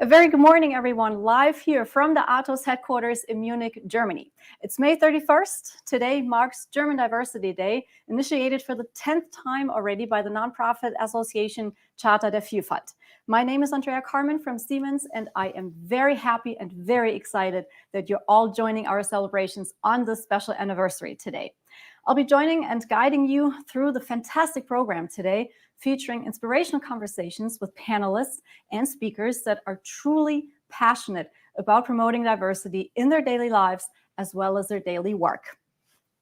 A very good morning, everyone, live here from the Atos headquarters in Munich, Germany. It's May 31st. Today marks German Diversity Day, initiated for the 10th time already by the nonprofit association Charta der Vielfalt. My name is Andrea Carmen from Siemens, and I am very happy and very excited that you're all joining our celebrations on this special anniversary today. I'll be joining and guiding you through the fantastic program today, featuring inspirational conversations with panelists and speakers that are truly passionate about promoting diversity in their daily lives as well as their daily work.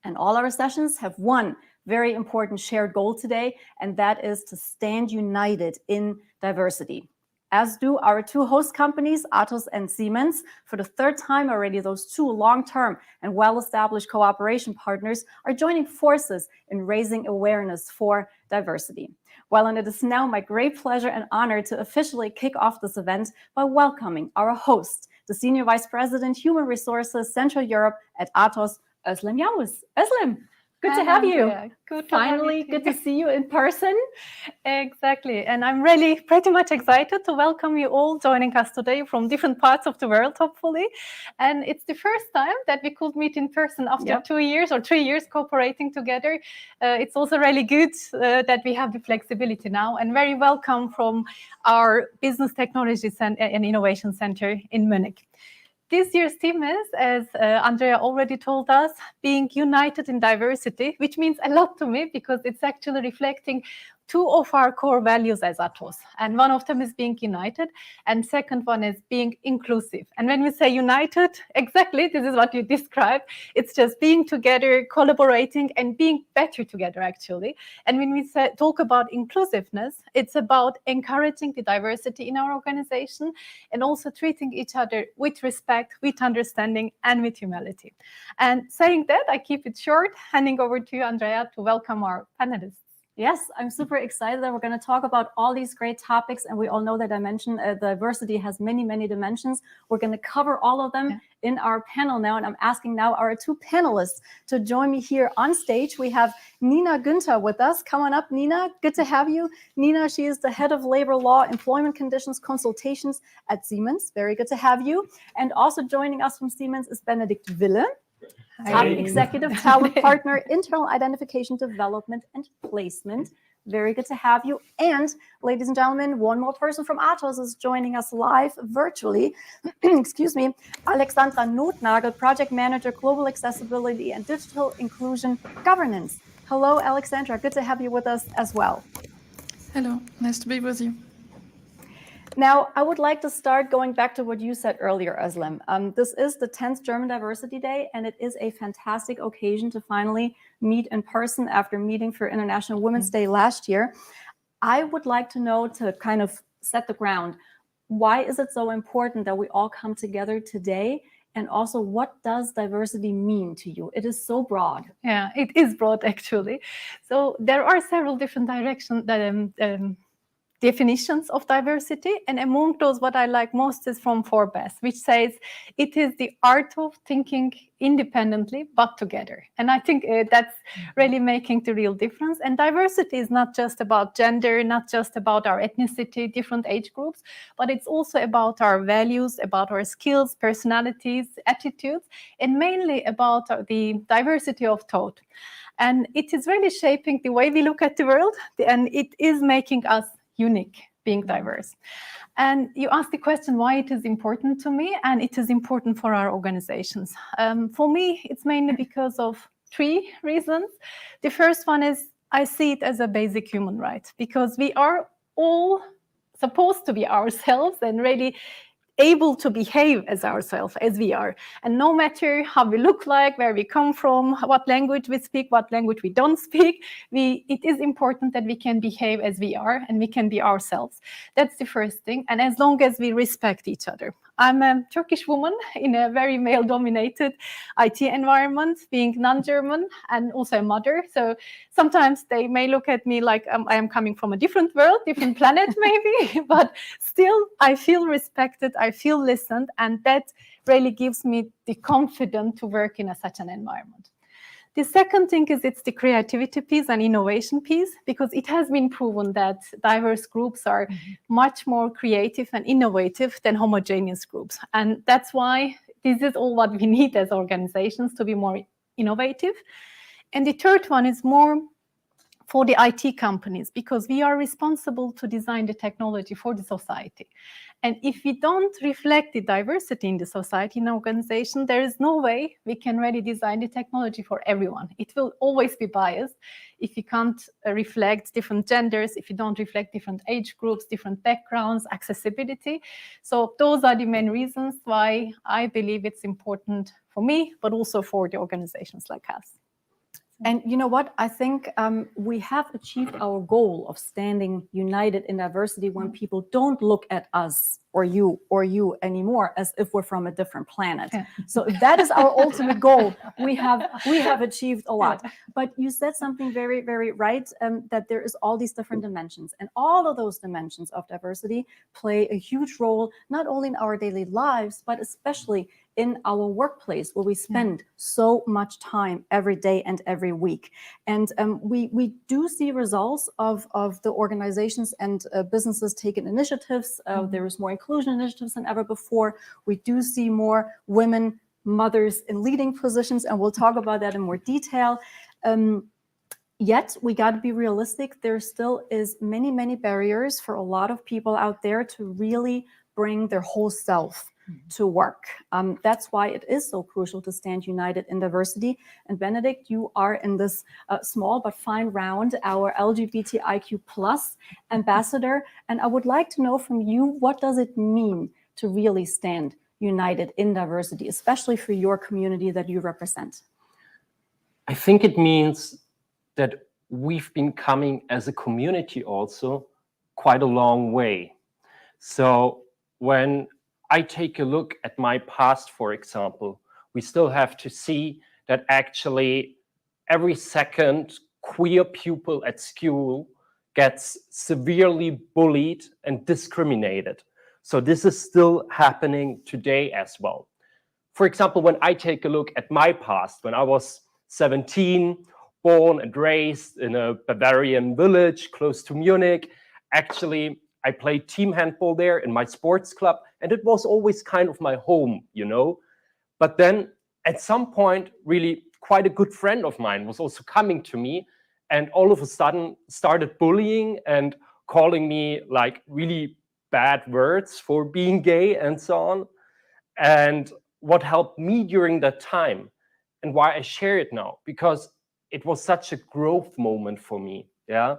And all our sessions have one very important shared goal today, and that is to stand united in diversity. As do our two host companies, Atos and Siemens. For the third time already, those two long-term and well-established cooperation partners are joining forces in raising awareness for diversity. Well, and it is now my great pleasure and honor to officially kick off this event by welcoming our host, the Senior Vice President, Human Resources, Central Europe at Atos, Özlem Yavuz. Özlem, good to have you. Good Finally, good to see you in person. Exactly. And I'm really pretty much excited to welcome you all joining us today from different parts of the world, hopefully. And it's the first time that we could meet in person after 2 years or 3 years cooperating together. It's also really good that we have the flexibility now, and very welcome from our Business Technologies and Innovation Center in Munich. This year's theme is, as Andrea already told us, being united in diversity, which means a lot to me because it's actually reflecting two of our core values as Atos. And one of them is being united, and second one is being inclusive. And when we say united, exactly, this is what you described. It's just being together, collaborating, and being better together, actually. And when we talk about inclusiveness, it's about encouraging the diversity in our organization and also treating each other with respect, with understanding, and with humility. And saying that, I keep it short, handing over to you, Andrea, to welcome our panelists. Yes, I'm super excited that we're going to talk about all these great topics. And we all know that diversity has many, many dimensions. We're going to cover all of them in our panel now. And I'm asking now our two panelists to join me here on stage. We have Nina Günther with us. Come on up, Nina. Good to have you. Nina, she is the head of labor law, employment conditions consultations at Siemens. Very good to have you. And also joining us from Siemens is Benedikt Wille. Top Executive Talent Partner, Internal Identification Development and Placement. Very good to have you. And ladies and gentlemen, one more person from Atos is joining us live virtually. Excuse me, Alexandra Notnagel, Project Manager, Global Accessibility and Digital Inclusion Governance. Hello, Alexandra. Good to have you with us as well. Hello, nice to be with you. Now, I would like to start going back to what you said earlier, Özlem. This is the 10th German Diversity Day, and it is a fantastic occasion to finally meet in person after meeting for International Women's Day last year. I would like to know, to kind of set the ground, why is it so important that we all come together today? And also, what does diversity mean to you? It is so broad. Yeah, it is broad, actually. So there are several different directions definitions of diversity, and among those what I like most is from Forbes, which says it is the art of thinking independently but together. And I think that's really making the real difference. And diversity is not just about gender, not just about our ethnicity, different age groups, but it's also about our values, about our skills, personalities, attitudes, and mainly about the diversity of thought. And it is really shaping the way we look at the world, and it is making us unique, being diverse. And you asked the question why it is important to me, and it is important for our organizations. For me, it's mainly because of three reasons. The first one is I see it as a basic human right, because we are all supposed to be ourselves and really able to behave as ourselves, as we are. And no matter how we look like, where we come from, what language we speak, what language we don't speak, it is important that we can behave as we are and we can be ourselves. That's the first thing. And as long as we respect each other. I'm a Turkish woman in a very male-dominated IT environment, being non-German and also a mother. So sometimes they may look at me like I am coming from a different world, different planet maybe, but still I feel respected, I feel listened, and that really gives me the confidence to work in such an environment. The second thing is it's the creativity piece and innovation piece, because it has been proven that diverse groups are much more creative and innovative than homogeneous groups. And that's why this is all what we need as organizations, to be more innovative. And the third one is more for the IT companies, because we are responsible to design the technology for the society. And if we don't reflect the diversity in the society, in organization, there is no way we can really design the technology for everyone. It will always be biased if you can't reflect different genders, if you don't reflect different age groups, different backgrounds, accessibility. So those are the main reasons why I believe it's important for me, but also for the organizations like us. And you know what? I think we have achieved our goal of standing united in diversity when people don't look at us or you anymore as if we're from a different planet. Yeah. So if that is our ultimate goal, we have achieved a lot. But you said something very, very right, that there is all these different dimensions, and all of those dimensions of diversity play a huge role, not only in our daily lives, but especially in our workplace, where we spend so much time every day and every week. And we do see results of the organizations and businesses taking initiatives. There is more inclusion initiatives than ever before. We do see more women, mothers in leading positions, and we'll talk about that in more detail. Yet we got to be realistic. There still is many barriers for a lot of people out there to really bring their whole self to work. That's why it is so crucial to stand united in diversity. And Benedict, you are in this small but fine round, our LGBTIQ+ ambassador. And I would like to know from you, what does it mean to really stand united in diversity, especially for your community that you represent? I think it means that we've been coming as a community also quite a long way. So when I take a look at my past, for example, we still have to see that actually every second queer pupil at school gets severely bullied and discriminated. So this is still happening today as well. For example, when I take a look at my past, when I was 17, born and raised in a Bavarian village close to Munich, actually, I played team handball there in my sports club, and it was always kind of my home, you know. But then at some point, really quite a good friend of mine was also coming to me and all of a sudden started bullying and calling me like really bad words for being gay and so on. And what helped me during that time and why I share it now, because it was such a growth moment for me, yeah.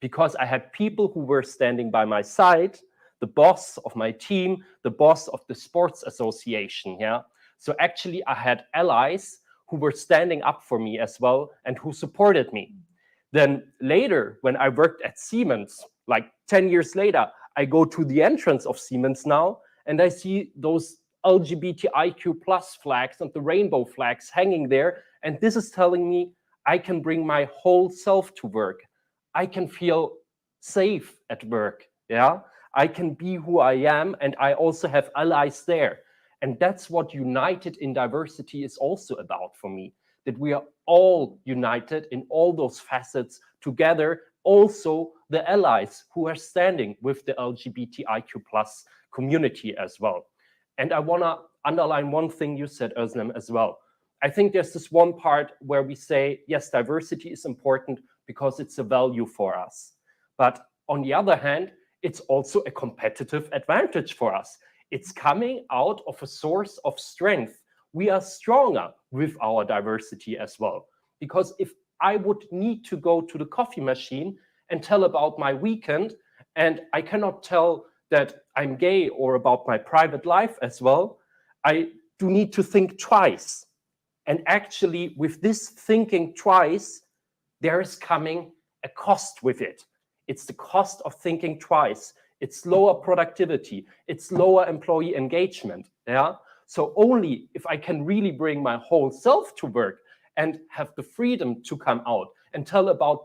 Because I had people who were standing by my side, the boss of my team, the boss of the sports association, yeah. So actually I had allies who were standing up for me as well and who supported me. Then later, when I worked at Siemens, like 10 years later, I go to the entrance of Siemens now and I see those LGBTIQ+ flags and the rainbow flags hanging there. And this is telling me I can bring my whole self to work. I can feel safe at work, yeah? I can be who I am, and I also have allies there. And that's what united in diversity is also about for me, that we are all united in all those facets together, also the allies who are standing with the LGBTIQ+ community as well. And I wanna underline one thing you said, Özlem, as well. I think there's this one part where we say, yes, diversity is important because it's a value for us. But on the other hand, it's also a competitive advantage for us. It's coming out of a source of strength. We are stronger with our diversity as well. Because if I would need to go to the coffee machine and tell about my weekend, and I cannot tell that I'm gay or about my private life as well, I do need to think twice. And actually, with this thinking twice, there is coming a cost with it. It's the cost of thinking twice. It's lower productivity. It's lower employee engagement. Yeah. So only if I can really bring my whole self to work and have the freedom to come out and tell about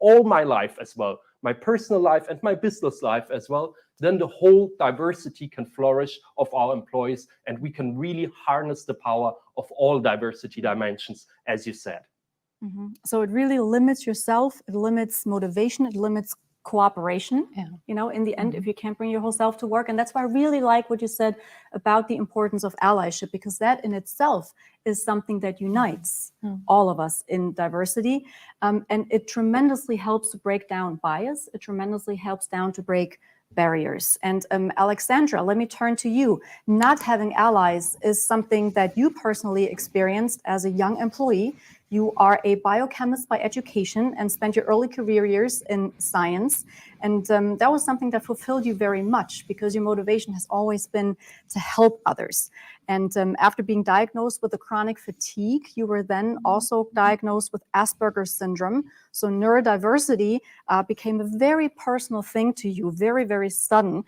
all my life as well, my personal life and my business life as well, then the whole diversity can flourish of our employees, and we can really harness the power of all diversity dimensions, as you said. So it really limits yourself, it limits motivation, it limits cooperation, you know, in the end, if you can't bring your whole self to work. And that's why I really like what you said about the importance of allyship, because that in itself is something that unites all of us in diversity. And it tremendously helps to break down bias. It tremendously helps down to break barriers. And Alexandra, let me turn to you. Not having allies is something that you personally experienced as a young employee. You are a biochemist by education and spent your early career years in science. And that was something that fulfilled you very much, because your motivation has always been to help others. And after being diagnosed with a chronic fatigue, you were then also diagnosed with Asperger's syndrome. So neurodiversity became a very personal thing to you, very, very sudden.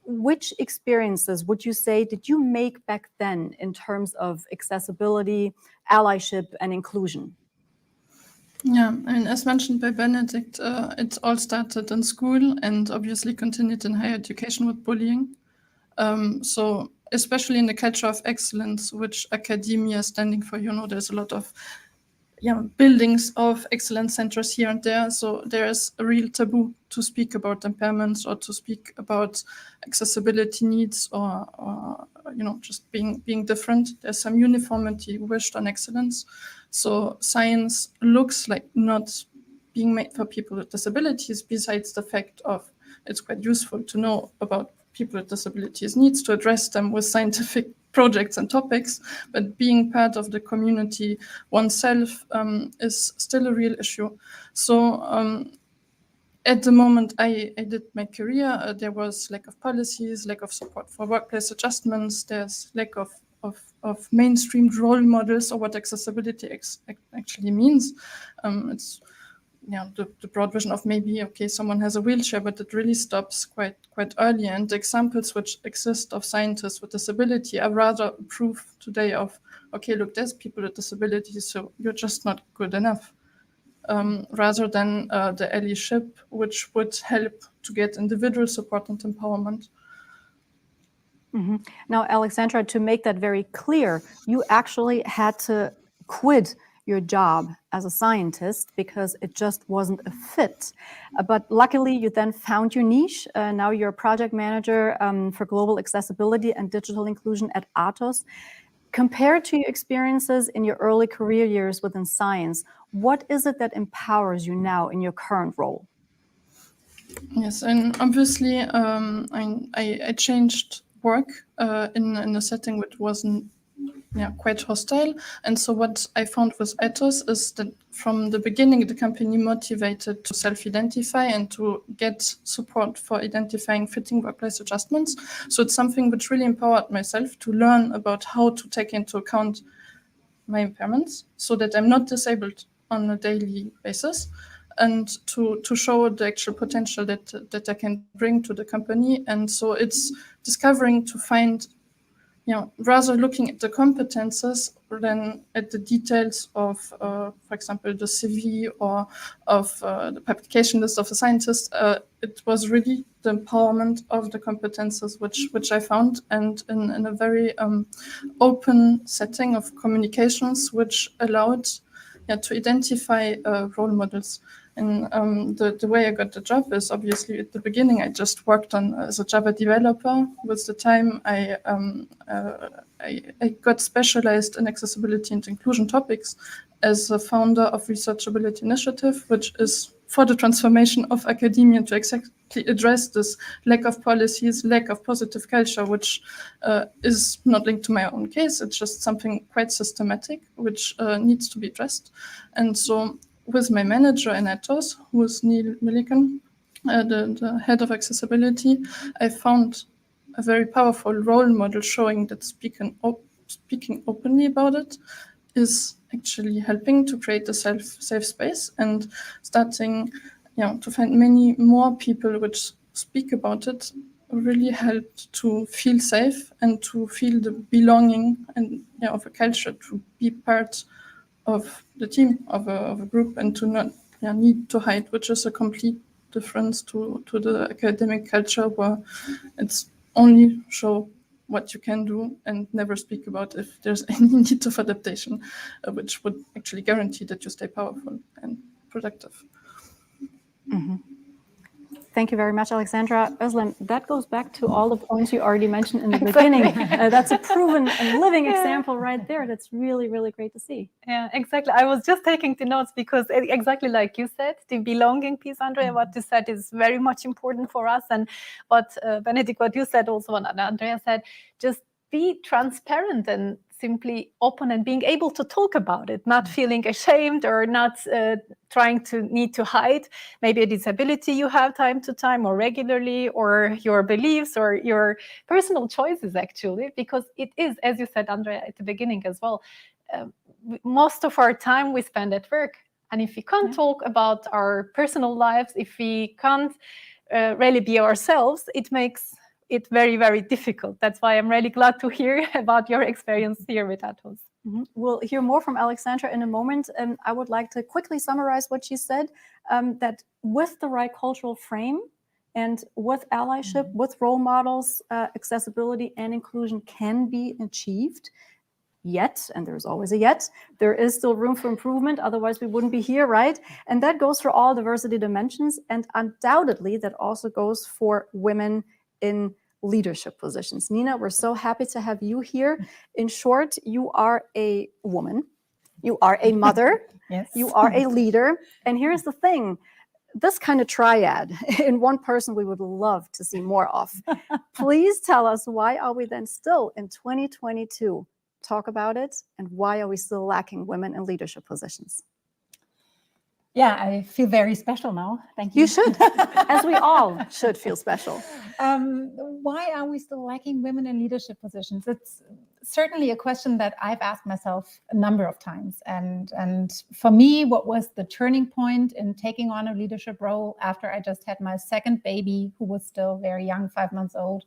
Which experiences would you say did you make back then in terms of accessibility, allyship, and inclusion? Yeah, I mean, as mentioned by Benedict, it all started in school and obviously continued in higher education with bullying. So especially in the culture of excellence, which academia is standing for, you know, there's a lot of buildings of excellence centers here and there. So there is a real taboo to speak about impairments or to speak about accessibility needs or you know, just being different. There's some uniformity wished on excellence. So science looks like not being made for people with disabilities, besides the fact of it's quite useful to know about people with disabilities needs to address them with scientific projects and topics, but being part of the community oneself is still a real issue. So at the moment I did my career, there was lack of policies, lack of support for workplace adjustments, there's lack of mainstreamed role models or what accessibility actually means. It's the broad vision of maybe, okay, someone has a wheelchair, but it really stops quite early. And the examples which exist of scientists with disability are rather proof today of, okay, look, there's people with disabilities, so you're just not good enough. Rather than the allyship, which would help to get individual support and empowerment. Now, Alexandra, to make that very clear, you actually had to quit your job as a scientist because it just wasn't a fit. But luckily, you then found your niche. Now you're a project manager for global accessibility and digital inclusion at Atos. Compared to your experiences in your early career years within science, what is it that empowers you now in your current role? Yes, and obviously I changed work in a setting which wasn't quite hostile. And so what I found with Atos is that from the beginning, the company motivated to self-identify and to get support for identifying fitting workplace adjustments. So it's something which really empowered myself to learn about how to take into account my impairments so that I'm not disabled on a daily basis, and to show the actual potential that I can bring to the company. And so it's discovering to find, rather looking at the competences than at the details of, for example, the CV or of the publication list of a scientist. It was really the empowerment of the competences which I found, and in a very open setting of communications, which allowed to identify role models. And the way I got the job is obviously at the beginning I just worked on as a Java developer. With the time I got specialized in accessibility and inclusion topics as a founder of Researchability Initiative, which is for the transformation of academia to exactly address this lack of policies, lack of positive culture, which is not linked to my own case. It's just something quite systematic, which needs to be addressed. And so with my manager in Atos, who is Neil Millikan, the head of accessibility, I found a very powerful role model showing that speaking openly about it is actually helping to create a safe space, and starting to find many more people which speak about it really helped to feel safe and to feel the belonging and of a culture, to be part of the team, of a group, and to not need to hide, which is a complete difference to the academic culture where it's only show what you can do and never speak about if there's any need of adaptation, which would actually guarantee that you stay powerful and productive. Thank you very much, Alexandra. Özlem, that goes back to all the points you already mentioned in the beginning. That's a proven and living example right there. That's really, really great to see. Yeah, exactly. I was just taking the notes because exactly like you said, the belonging piece, Andrea, what you said is very much important for us. And what Benedikt, what you said also, what Andrea said, just be transparent and simply open and being able to talk about it, not feeling ashamed or not trying to need to hide maybe a disability you have time to time or regularly, or your beliefs or your personal choices actually, because it is, as you said, Andrea, at the beginning as well, most of our time we spend at work. And if we can't talk about our personal lives, if we can't really be ourselves, it makes it very, very difficult. That's why I'm really glad to hear about your experience here with Atos. We'll hear more from Alexandra in a moment. I would like to quickly summarize what she said, that with the right cultural frame and with allyship, with role models, accessibility and inclusion can be achieved. Yet, and there's always a yet, there is still room for improvement, otherwise we wouldn't be here, right? And that goes for all diversity dimensions, and undoubtedly that also goes for women in leadership positions. Nina, we're so happy to have you here. In short, you are a woman, you are a mother, Yes. you are a leader, and here's the thing, this kind of triad in one person we would love to see more of. Please tell us, why are we then still in 2022? Talk about it, and why are we still lacking women in leadership positions? Yeah, I feel very special now. Thank you. You should, as we all should feel special. Why are we still lacking women in leadership positions? It's certainly a question that I've asked myself a number of times. And for me, what was the turning point in taking on a leadership role after I just had my second baby, who was still very young, 5 months old,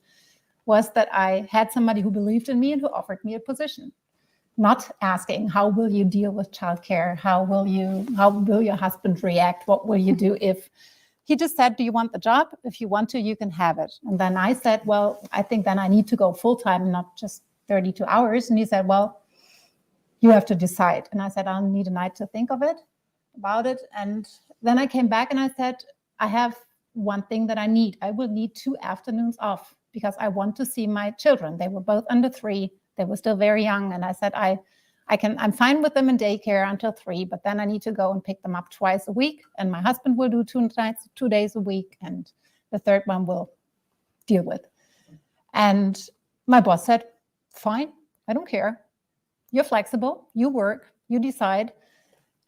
was that I had somebody who believed in me and who offered me a position. Not asking, how will you deal with childcare? How will your husband react? What will you do if? He just said, do you want the job? If you want to, you can have it. And then I said, well, I think then I need to go full-time, not just 32 hours. And he said, well, you have to decide. And I said, I'll need a night to think about it. And then I came back and I said, I have one thing that I need. I will need 2 afternoons off because I want to see my children. They were both under 3. They were still very young. And I said, I'm fine with them in daycare until 3, but then I need to go and pick them up twice a week. And my husband will do 2 days a week. And the third one will deal with. And my boss said, fine, I don't care. You're flexible, you work, you decide.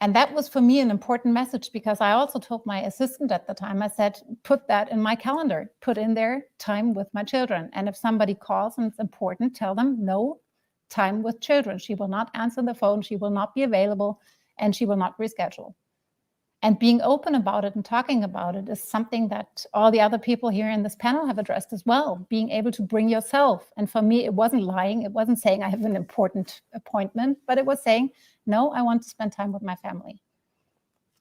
And that was for me an important message, because I also told my assistant at the time, I said, put that in my calendar, put in there time with my children. And if somebody calls and it's important, tell them no time with children. She will not answer the phone, she will not be available, and she will not reschedule. And being open about it and talking about it is something that all the other people here in this panel have addressed as well. Being able to bring yourself. And for me, it wasn't lying. It wasn't saying I have an important appointment, but it was saying, no, I want to spend time with my family.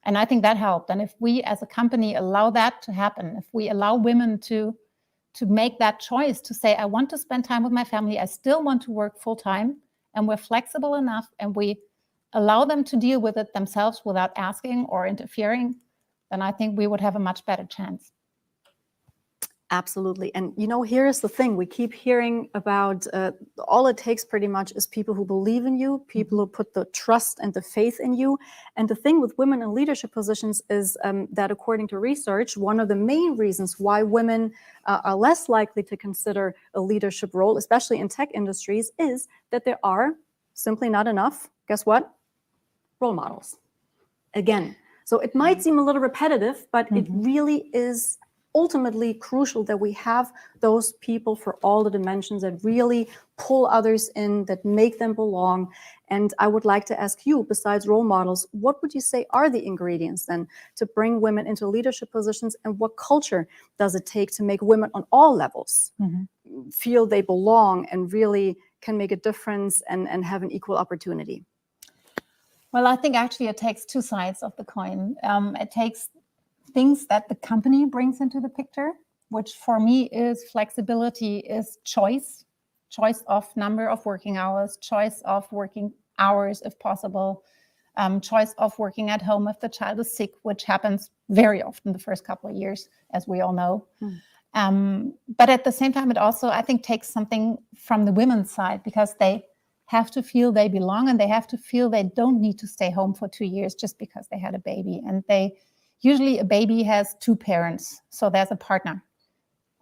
And I think that helped. And if we as a company allow that to happen, if we allow women to make that choice to say, I want to spend time with my family, I still want to work full time, and we're flexible enough and we allow them to deal with it themselves without asking or interfering, then I think we would have a much better chance. Absolutely. And here's the thing, we keep hearing about all it takes pretty much is people who believe in you, people who put the trust and the faith in you. And the thing with women in leadership positions is that according to research, one of the main reasons why women are less likely to consider a leadership role, especially in tech industries, is that there are simply not enough, guess what? Role models. Again, so it might seem a little repetitive, but it really is ultimately crucial that we have those people for all the dimensions that really pull others in, that make them belong. And I would like to ask you, besides role models, what would you say are the ingredients then to bring women into leadership positions, and what culture does it take to make women on all levels feel they belong and really can make a difference and have an equal opportunity? Well, I think actually it takes 2 sides of the coin. It takes things that the company brings into the picture, which for me is flexibility, is choice. choice of number of working hours, choice of working hours if possible, choice of working at home if the child is sick, which happens very often the first couple of years, as we all know. But at the same time, it also, I think, takes something from the women's side, because they have to feel they belong, and they have to feel they don't need to stay home for 2 years just because they had a baby. And usually a baby has two parents, so there's a partner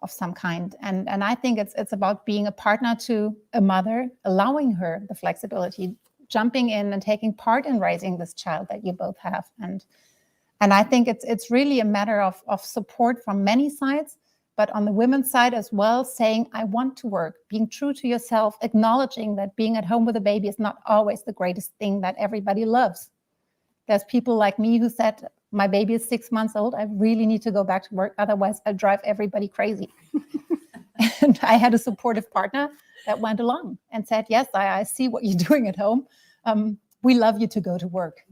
of some kind. And I think it's about being a partner to a mother, allowing her the flexibility, jumping in and taking part in raising this child that you both have. And I think it's really a matter of support from many sides, but on the women's side as well, saying, I want to work, being true to yourself, acknowledging that being at home with a baby is not always the greatest thing that everybody loves. There's people like me who said, my baby is 6 months old, I really need to go back to work, otherwise I drive everybody crazy. And I had a supportive partner that went along and said, yes, I see what you're doing at home. We love you to go to work.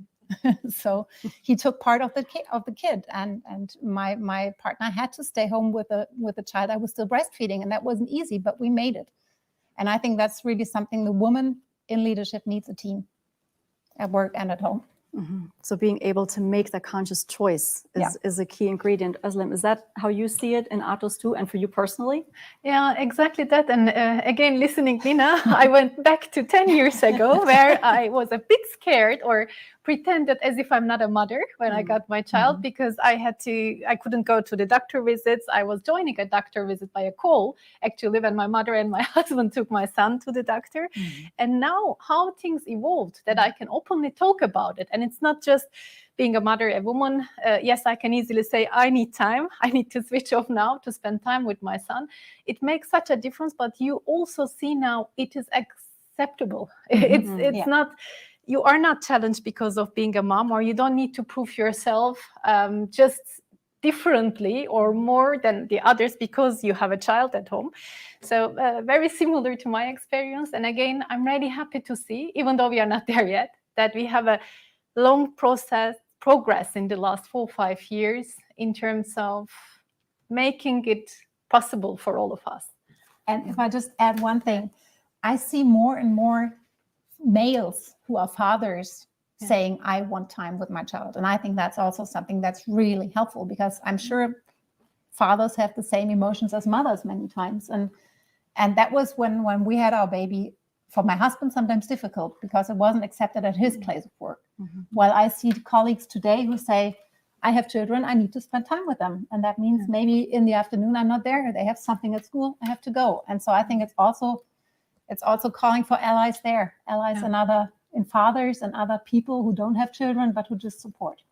So he took part of the kid, and my partner had to stay home with a child I was still breastfeeding, and that wasn't easy, but we made it. And I think that's really something the woman in leadership needs, a team at work and at home. So being able to make the conscious choice is a key ingredient. Özlem, is that how you see it in Atos too, and for you personally? Yeah, exactly that. And again, listening, Nina, I went back to 10 years ago where I was a bit scared, or pretended as if I'm not a mother when I got my child, because I couldn't go to the doctor visits. I was joining a doctor visit by a call, actually, when my mother and my husband took my son to the doctor. And now how things evolved, that I can openly talk about it. And it's not just being a mother, a woman. Yes, I can easily say, I need time. I need to switch off now to spend time with my son. It makes such a difference, but you also see now it is acceptable. It's not, you are not challenged because of being a mom, or you don't need to prove yourself just differently or more than the others because you have a child at home. So very similar to my experience. And again, I'm really happy to see, even though we are not there yet, that we have a long progress in the last 4 or 5 years in terms of making it possible for all of us. And if I just add one thing, I see more and more males who are fathers saying, I want time with my child. And I think that's also something that's really helpful, because I'm sure fathers have the same emotions as mothers many times. And that was when we had our baby, for my husband, sometimes difficult because it wasn't accepted at his place of work. While I see colleagues today who say, I have children, I need to spend time with them. And that means maybe in the afternoon I'm not there. They have something at school, I have to go. And so I think it's also calling for allies there, allies in fathers and other people who don't have children, but who just support.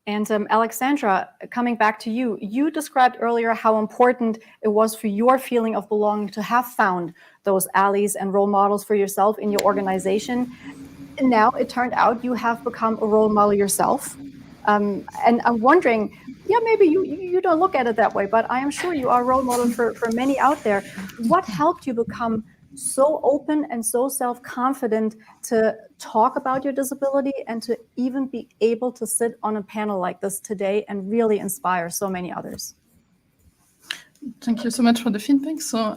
And Alexandra, coming back to you, you described earlier how important it was for your feeling of belonging to have found those allies and role models for yourself in your organization. And now it turned out you have become a role model yourself. And I'm wondering, maybe you don't look at it that way, but I am sure you are a role model for many out there. What helped you become so open and so self-confident to talk about your disability and to even be able to sit on a panel like this today and really inspire so many others? Thank you so much for the feedback. So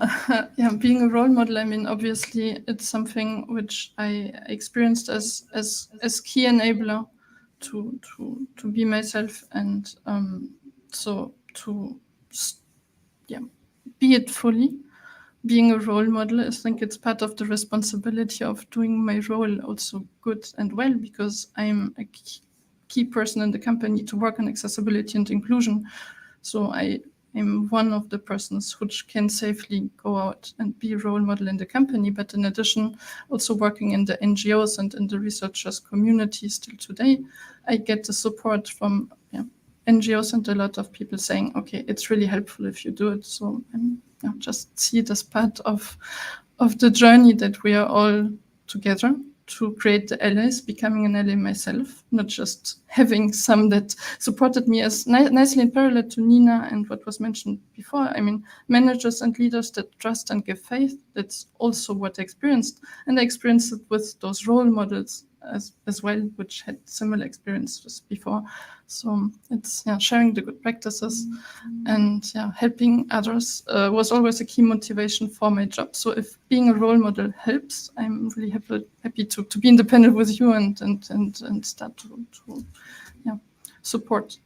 being a role model, I mean, obviously it's something which I experienced as key enabler to be myself, and so to be it fully. Being a role model, I think it's part of the responsibility of doing my role also good and well, because I'm a key person in the company to work on accessibility and inclusion. So I am one of the persons which can safely go out and be a role model in the company. But in addition, also working in the NGOs and in the researchers community still today, I get the support from NGOs and a lot of people saying, okay, it's really helpful if you do it. So just see it as part of the journey that we are all together to create the allies, becoming an ally myself, not just having some that supported me, as nicely in parallel to Nina and what was mentioned before. I mean, managers and leaders that trust and give faith, that's also what I experienced. And I experienced it with those role models as well, which had similar experiences before. So it's sharing the good practices and helping others was always a key motivation for my job. So if being a role model helps, I'm really happy to be independent with you and start to support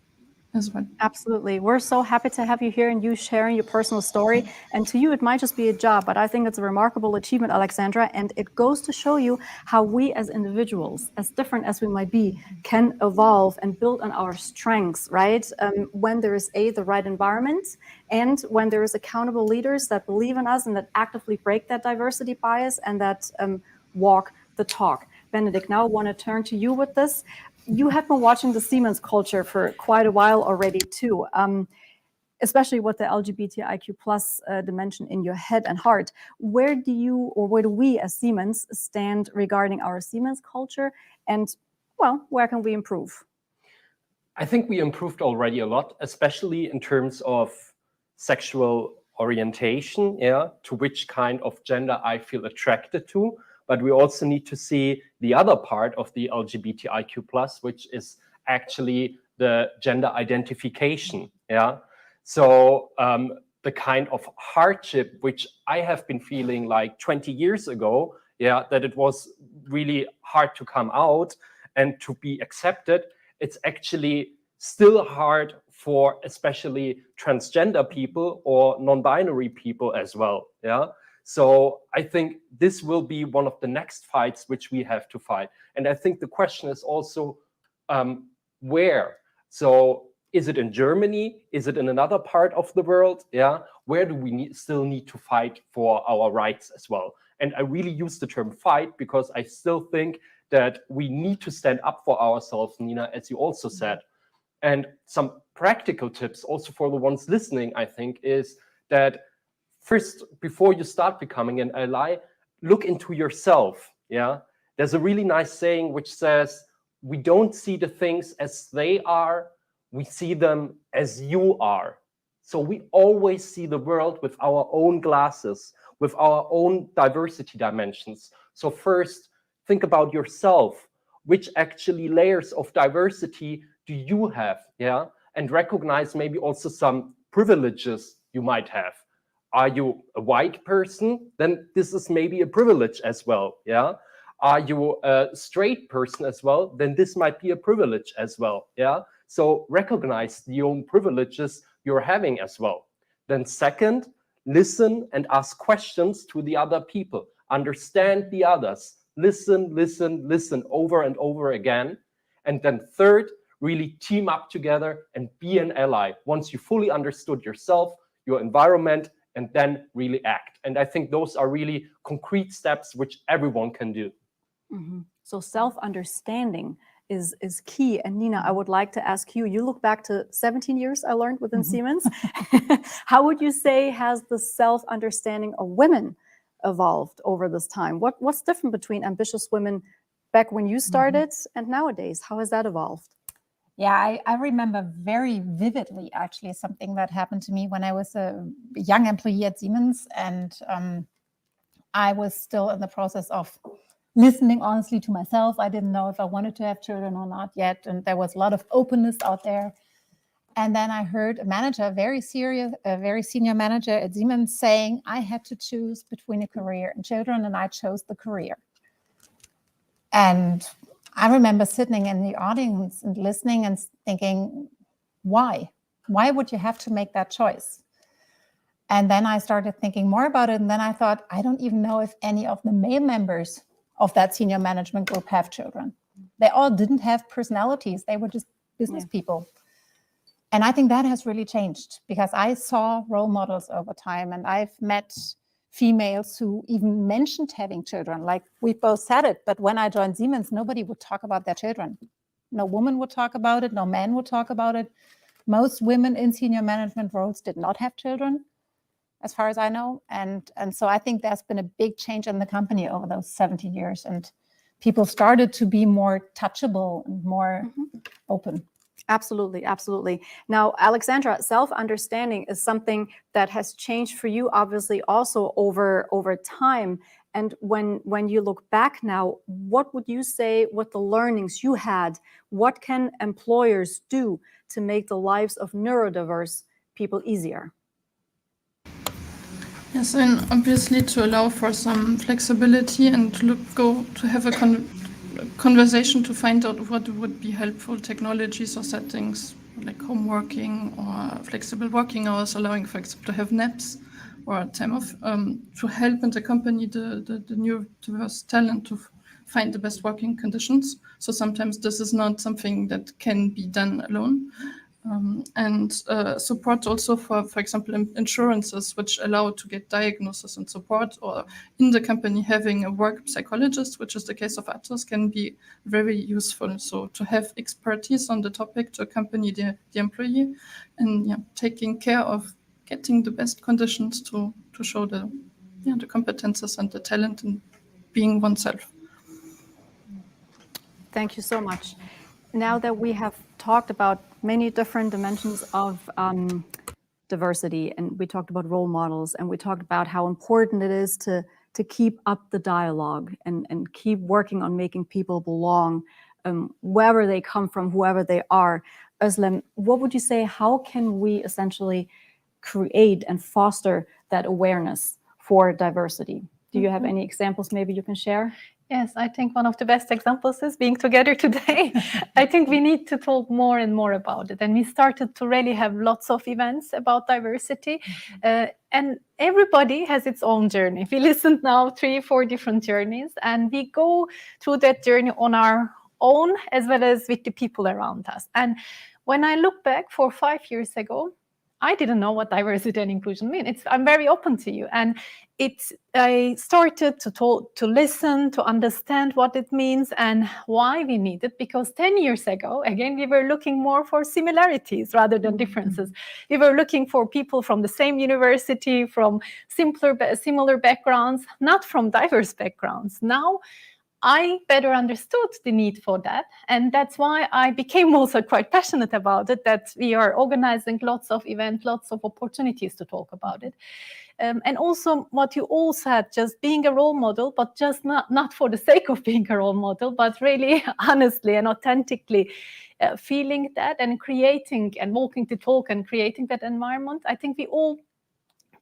as well. Absolutely. We're so happy to have you here and you sharing your personal story. And to you, it might just be a job, but I think it's a remarkable achievement, Alexandra. And it goes to show you how we as individuals, as different as we might be, can evolve and build on our strengths, right? When there is the right environment and when there is accountable leaders that believe in us and that actively break that diversity bias and that walk the talk. Benedikt, now I want to turn to you with this. You have been watching the Siemens culture for quite a while already too, especially with the LGBTIQ plus dimension in your head and heart. Where do we as Siemens stand regarding our Siemens culture, and well, where can we improve? I think we improved already a lot, especially in terms of sexual orientation, to which kind of gender I feel attracted to. But we also need to see the other part of the LGBTIQ+, which is actually the gender identification. So the kind of hardship which I have been feeling like 20 years ago, that it was really hard to come out and to be accepted. It's actually still hard for especially transgender people or non-binary people as well. So I think this will be one of the next fights which we have to fight. And I think the question is also where? So is it in Germany? Is it in another part of the world? Where do we still need to fight for our rights as well? And I really use the term fight because I still think that we need to stand up for ourselves, Nina, as you also said. And some practical tips also for the ones listening, I think, is that first, before you start becoming an ally, look into yourself. There's a really nice saying which says, we don't see the things as they are, we see them as you are. So we always see the world with our own glasses, with our own diversity dimensions. So first, think about yourself. Which actually layers of diversity do you have? And recognize maybe also some privileges you might have. Are you a white person? Then this is maybe a privilege as well. Are you a straight person as well? Then this might be a privilege as well. So recognize the own privileges you're having as well. Then second, listen and ask questions to the other people. Understand the others. Listen over and over again. And then third, really team up together and be an ally. Once you fully understood yourself, your environment, and then really act. And I think those are really concrete steps which everyone can do. So self-understanding is key. And Nina, I would like to ask you, you look back to 17 years I learned within Siemens. How would you say has the self-understanding of women evolved over this time? What's different between ambitious women back when you started and nowadays? How has that evolved? Yeah, I remember very vividly, actually, something that happened to me when I was a young employee at Siemens. And I was still in the process of listening honestly to myself. I didn't know if I wanted to have children or not yet. And there was a lot of openness out there. And then I heard a manager, a very senior manager at Siemens saying, I had to choose between a career and children, and I chose the career. And I remember sitting in the audience and listening and thinking, why? Why would you have to make that choice? And then I started thinking more about it. And then I thought, I don't even know if any of the male members of that senior management group have children. They all didn't have personalities. They were just business people. And I think that has really changed because I saw role models over time, and I've met females who even mentioned having children. Like we both said it, but when I joined Siemens, nobody would talk about their children. No woman would talk about it. No man would talk about it. Most women in senior management roles did not have children, as far as I know. And so I think there's been a big change in the company over those 17 years. And people started to be more touchable and more open. Absolutely, absolutely. Now, Alexandra, self-understanding is something that has changed for you, obviously, also over time. And when you look back now, what would you say, what the learnings you had, what can employers do to make the lives of neurodiverse people easier? Yes, and obviously to allow for some flexibility and to have a conversation to find out what would be helpful technologies or settings, like home working or flexible working hours, allowing, for example, to have naps or time off, to help and accompany the new diverse talent to find the best working conditions. So sometimes this is not something that can be done alone. And support also for example, insurances which allow to get diagnosis and support, or in the company having a work psychologist, which is the case of Atos, can be very useful. So to have expertise on the topic to accompany the employee, and taking care of getting the best conditions to show the competences and the talent in being oneself. Thank you so much. Now that we have talked about many different dimensions of diversity, and we talked about role models, and we talked about how important it is to keep up the dialogue and keep working on making people belong, wherever they come from, whoever they are. Özlem, what would you say, how can we essentially create and foster that awareness for diversity? Do you have any examples maybe you can share? Yes, I think one of the best examples is being together today. I think we need to talk more and more about it. And we started to really have lots of events about diversity. And everybody has its own journey. We listened now 3-4 different journeys, and we go through that journey on our own as well as with the people around us. And when I look back 4 or 5 years ago, I didn't know what diversity and inclusion mean. I'm very open to you. And I started to listen, to understand what it means and why we need it. Because 10 years ago, again, we were looking more for similarities rather than differences. We were looking for people from the same university, from similar backgrounds, not from diverse backgrounds. Now, I better understood the need for that. And that's why I became also quite passionate about it, that we are organizing lots of events, lots of opportunities to talk about it. And also what you all said, just being a role model, but just not for the sake of being a role model, but really honestly and authentically feeling that and creating and walking the talk and creating that environment. I think we all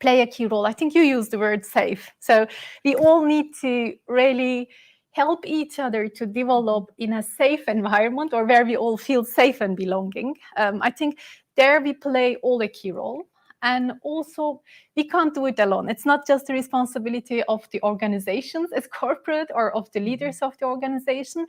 play a key role. I think you used the word safe. So we all need to really help each other to develop in a safe environment, or where we all feel safe and belonging. I think there we play all a key role. And also, we can't do it alone. It's not just the responsibility of the organizations as corporate or of the leaders of the organization.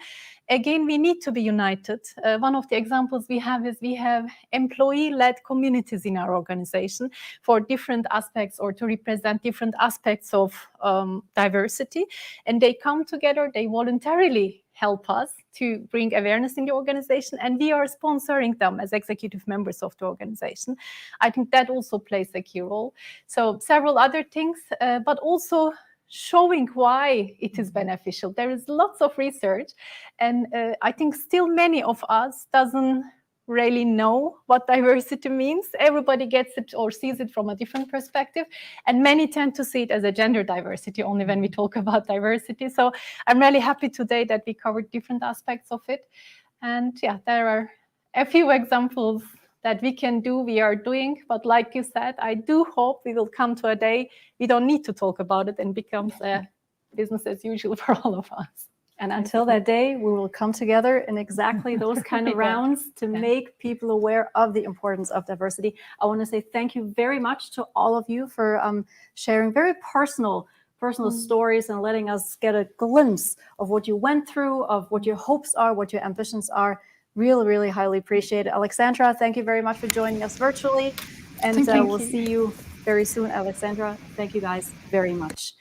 Again, we need to be united. One of the examples we have is we have employee-led communities in our organization for different aspects, or to represent different aspects of diversity. And they come together, they voluntarily help us to bring awareness in the organization, and we are sponsoring them as executive members of the organization. I think that also plays a key role. So several other things, but also showing why it is beneficial. There is lots of research, and I think still many of us doesn't really know what diversity means. Everybody gets it or sees it from a different perspective, and many tend to see it as a gender diversity only when we talk about diversity. So I'm really happy today that we covered different aspects of it. And yeah, there are a few examples that we can do, we are doing, but like you said, I do hope we will come to a day we don't need to talk about it and becomes a business as usual for all of us. And until that day, we will come together in exactly those kind of rounds to make people aware of the importance of diversity. I want to say thank you very much to all of you for sharing very personal stories and letting us get a glimpse of what you went through, of what your hopes are, what your ambitions are. Really, really highly appreciated. Alexandra, thank you very much for joining us virtually. And we'll see you very soon, Alexandra. Thank you guys very much.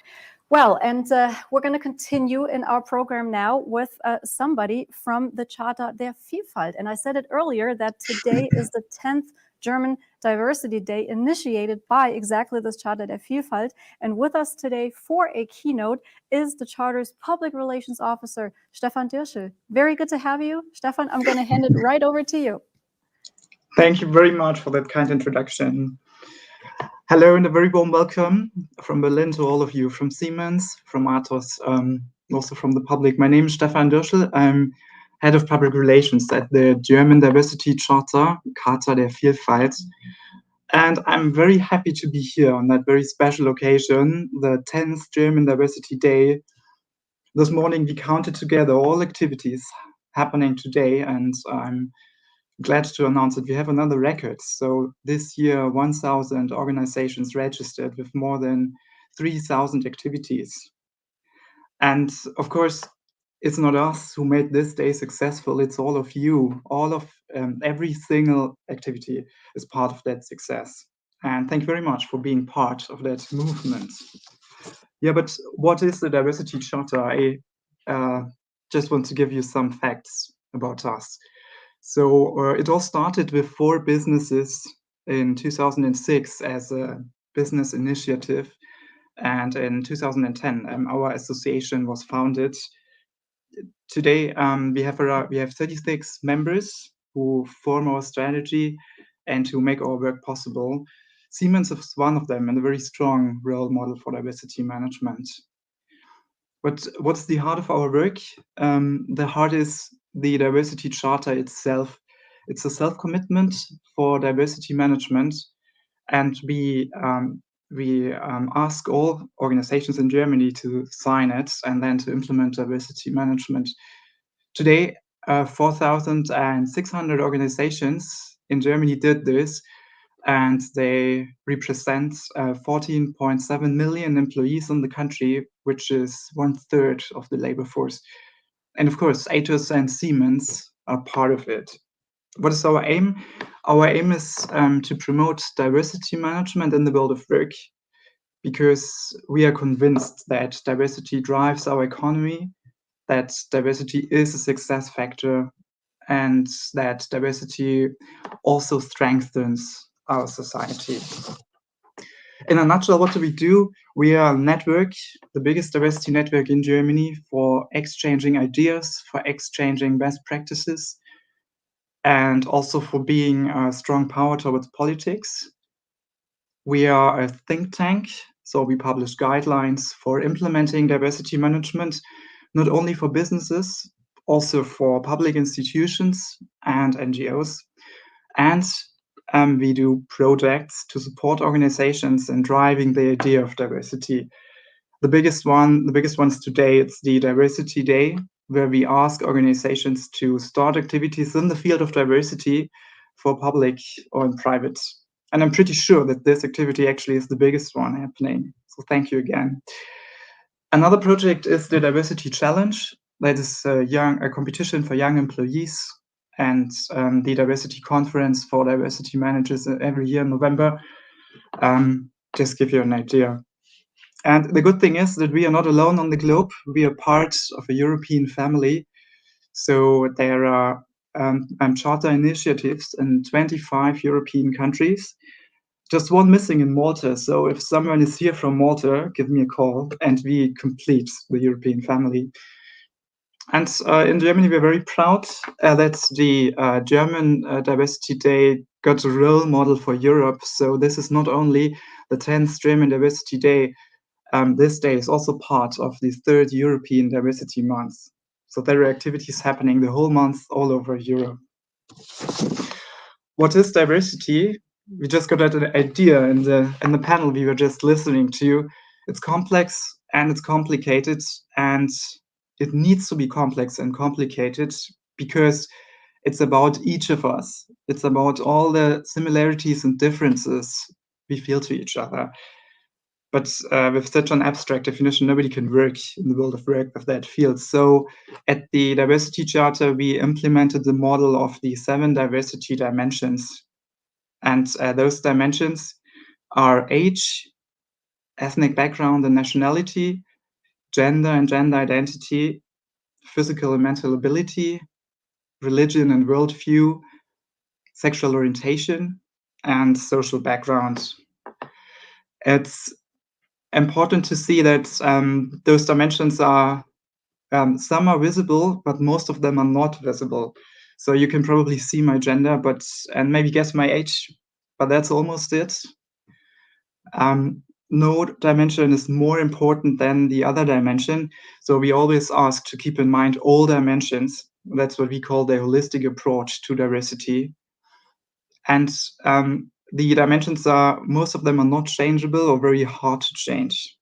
Well, and we're going to continue in our program now with somebody from the Charta der Vielfalt. And I said it earlier that today is the 10th German Diversity Day, initiated by exactly this Charta der Vielfalt. And with us today for a keynote is the Charter's Public Relations Officer, Stefan Dirschel. Very good to have you. Stefan, I'm going to hand it right over to you. Thank you very much for that kind introduction. Hello and a very warm welcome from Berlin to all of you, from Siemens, from Atos, also from the public. My name is Stefan Dürschel. I'm Head of Public Relations at the German Diversity Charter, Charta der Vielfalt. And I'm very happy to be here on that very special occasion, the 10th German Diversity Day. This morning we counted together all activities happening today, and I'm glad to announce that we have another record. So this year, 1,000 organizations registered with more than 3,000 activities. And of course, it's not us who made this day successful, it's all of you. Every single activity is part of that success. And thank you very much for being part of that movement. Yeah, but what is the Diversity Charter? I just want to give you some facts about us. So it all started with 4 businesses in 2006 as a business initiative. And in 2010, our association was founded. Today, we have 36 members who form our strategy and who make our work possible. Siemens is one of them and a very strong role model for diversity management. But what's the heart of our work? The heart is the Diversity Charter itself. It's a self-commitment for diversity management, and we ask all organizations in Germany to sign it and then to implement diversity management. Today, 4,600 organizations in Germany did this, and they represent 14.7 million employees in the country, which is 1/3 of the labor force. And of course, Atos and Siemens are part of it. What is our aim? Our aim is to promote diversity management in the world of work, because we are convinced that diversity drives our economy, that diversity is a success factor, and that diversity also strengthens our society. In a nutshell, what do? We are a network, the biggest diversity network in Germany, for exchanging ideas, for exchanging best practices, and also for being a strong power towards politics. We are a think tank, so we publish guidelines for implementing diversity management, not only for businesses, also for public institutions and NGOs. And we do projects to support organizations in driving the idea of diversity. The biggest ones today, it's the DiversityDay, where we ask organizations to start activities in the field of diversity for public or in private. And I'm pretty sure that this activity actually is the biggest one happening. So thank you again. Another project is the Diversity Challenge. That is a competition for young employees, and the Diversity Conference for Diversity Managers every year in November. Just give you an idea. And the good thing is that we are not alone on the globe. We are part of a European family. So there are charter initiatives in 25 European countries. Just one missing in Malta. So if someone is here from Malta, give me a call and we complete the European family. And in Germany, we're very proud that the German Diversity Day got a role model for Europe. So this is not only the 10th German Diversity Day, this day is also part of the 3rd European Diversity Month. So there are activities happening the whole month all over Europe. What is diversity? We just got an idea in the panel we were just listening to. It's complex and it's complicated, and it needs to be complex and complicated because it's about each of us. It's about all the similarities and differences we feel to each other. But with such an abstract definition, nobody can work in the world of work with that field. So at the Diversity Charter, we implemented the model of the 7 diversity dimensions. And those dimensions are age, ethnic background and nationality, gender and gender identity, physical and mental ability, religion and worldview, sexual orientation, and social background. It's important to see that those dimensions are, some are visible, but most of them are not visible. So you can probably see my gender, and maybe guess my age, but that's almost it. No dimension is more important than the other dimension. So we always ask to keep in mind all dimensions. That's what we call the holistic approach to diversity. And the dimensions most of them are not changeable or very hard to change.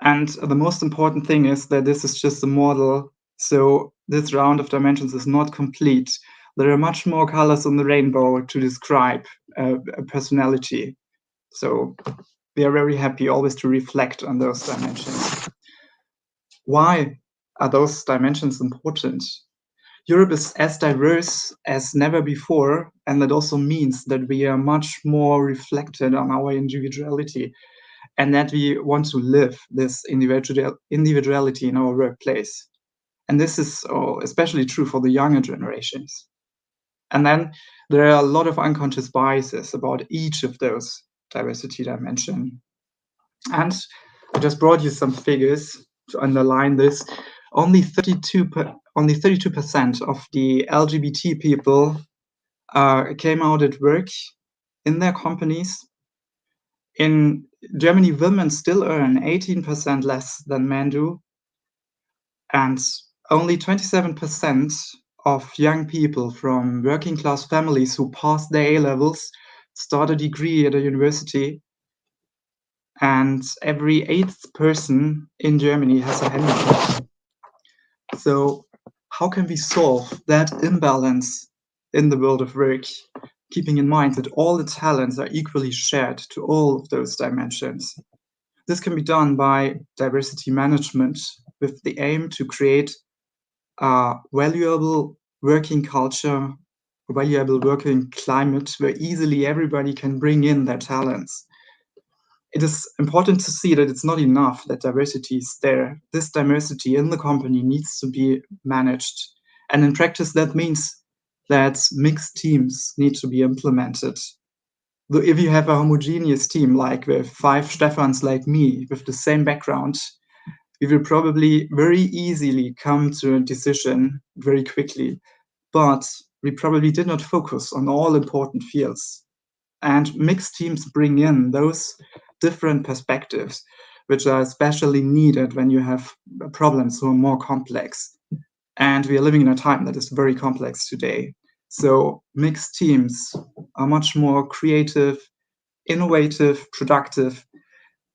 And the most important thing is that this is just a model. So this round of dimensions is not complete. There are much more colors on the rainbow to describe a personality. So we are very happy always to reflect on those dimensions. Why are those dimensions important? Europe is as diverse as never before, and that also means that we are much more reflected on our individuality and that we want to live this individuality in our workplace. And this is especially true for the younger generations. And then there are a lot of unconscious biases about each of those diversity dimensions. And I just brought you some figures to underline this. Only 32% of the LGBT people came out at work in their companies. In Germany, women still earn 18% less than men do. And only 27% of young people from working class families who passed their A-levels start a degree at a university. And every 8th person in Germany has a handicap. So how can we solve that imbalance in the world of work, keeping in mind that all the talents are equally shared to all of those dimensions? This can be done by diversity management with the aim to create a valuable working culture, a valuable working climate where easily everybody can bring in their talents. It is important to see that it's not enough that diversity is there. This diversity in the company needs to be managed. And in practice, that means that mixed teams need to be implemented. If you have a homogeneous team, like with 5 Stefans like me, with the same background, we will probably very easily come to a decision very quickly. But we probably did not focus on all important fields. And mixed teams bring in those different perspectives, which are especially needed when you have problems who are more complex. And we are living in a time that is very complex today. So mixed teams are much more creative, innovative, productive,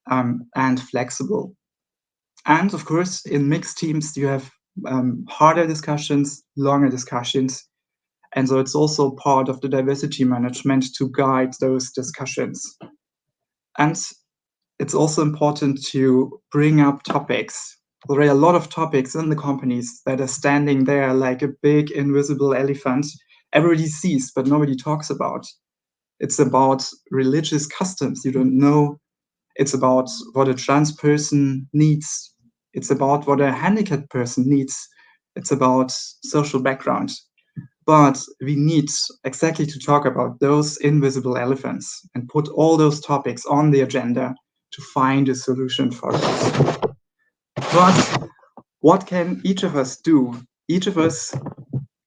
and flexible. And of course, in mixed teams, you have harder discussions, longer discussions. And so it's also part of the diversity management to guide those discussions. And it's also important to bring up topics. There are a lot of topics in the companies that are standing there like a big invisible elephant. Everybody sees, but nobody talks about. It's about religious customs you don't know. It's about what a trans person needs. It's about what a handicapped person needs. It's about social background. But we need exactly to talk about those invisible elephants and put all those topics on the agenda to find a solution for it. But what can each of us do? Each of us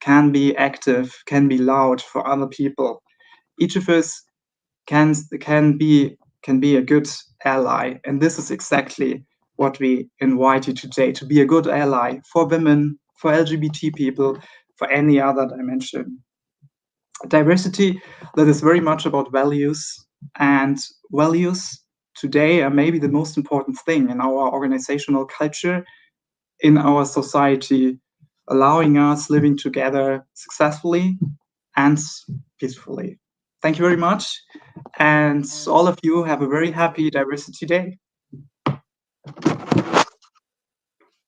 can be active, can be loud for other people. Each of us can be a good ally. And this is exactly what we invite you today, to be a good ally for women, for LGBT people, for any other dimension. Diversity that is very much about values, and values today are maybe the most important thing in our organizational culture, in our society, allowing us living together successfully and peacefully. Thank you very much. And all of you have a very happy Diversity Day.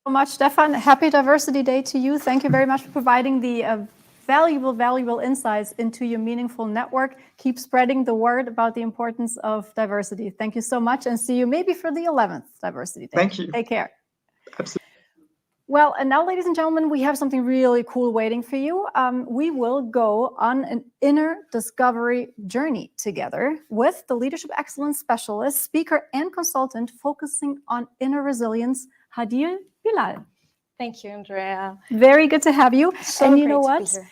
So much, Stefan. Happy Diversity Day to you. Thank you very much for providing the valuable insights into your meaningful network. Keep spreading the word about the importance of diversity. Thank you so much, and see you maybe for the 11th Diversity Day. Thank you. Take care. Absolutely. Well, and now, ladies and gentlemen, we have something really cool waiting for you. We will go on an inner discovery journey together with the Leadership Excellence Specialist, speaker, and consultant focusing on inner resilience, Hadil Bilal. Thank you, Andrea. Very good to have you. So and you know great to what? be here.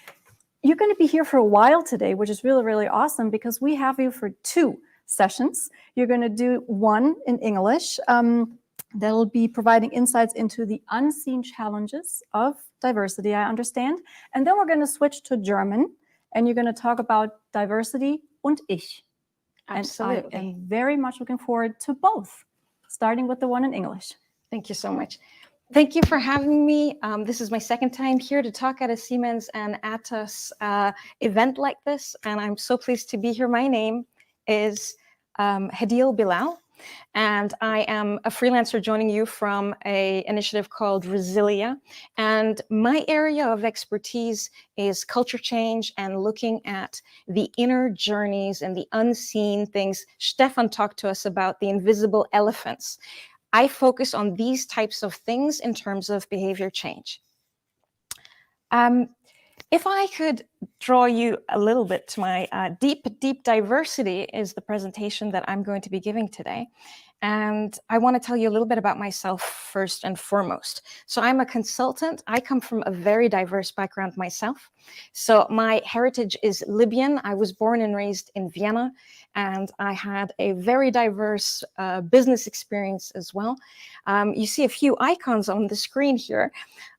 You're going to be here for a while today, which is really, really awesome because we have you for 2 sessions. You're going to do one in English. That'll be providing insights into the unseen challenges of diversity, I understand. And then we're going to switch to German, and you're going to talk about diversity und ich. Absolutely. And I am very much looking forward to both, starting with the one in English. Thank you so much. Thank you for having me. This is my second time here to talk at a Siemens and Atos event like this, and I'm so pleased to be here. My name is Hadil Bilal, and I am a freelancer joining you from an initiative called Resilia. And my area of expertise is culture change and looking at the inner journeys and the unseen things. Stefan talked to us about the invisible elephants. I focus on these types of things in terms of behavior change. If I could draw you a little bit to my deep diversity is the presentation that I'm going to be giving today. And I want to tell you a little bit about myself first and foremost. So I'm a consultant. I come from a very diverse background myself. So my heritage is Libyan. I was born and raised in Vienna, and I had a very diverse business experience as well. You see a few icons on the screen here.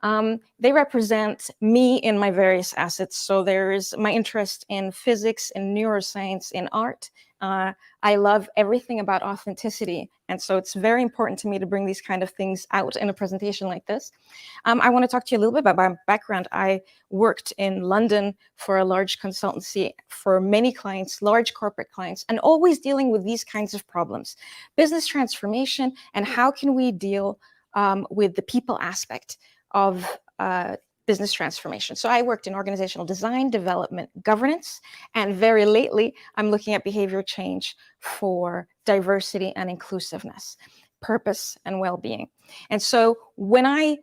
They represent me in my various assets. So there's my interest in physics, in neuroscience, in art. I love everything about authenticity. And so it's very important to me to bring these kind of things out in a presentation like this. I want to talk to you a little bit about my background. I worked in London for a large consultancy for many clients, large corporate clients, and always dealing with these kinds of problems. Business transformation, and how can we deal with the people aspect of business transformation. So I worked in organizational design, development, governance, and very lately, I'm looking at behavior change for diversity and inclusiveness, purpose and well-being. And so when I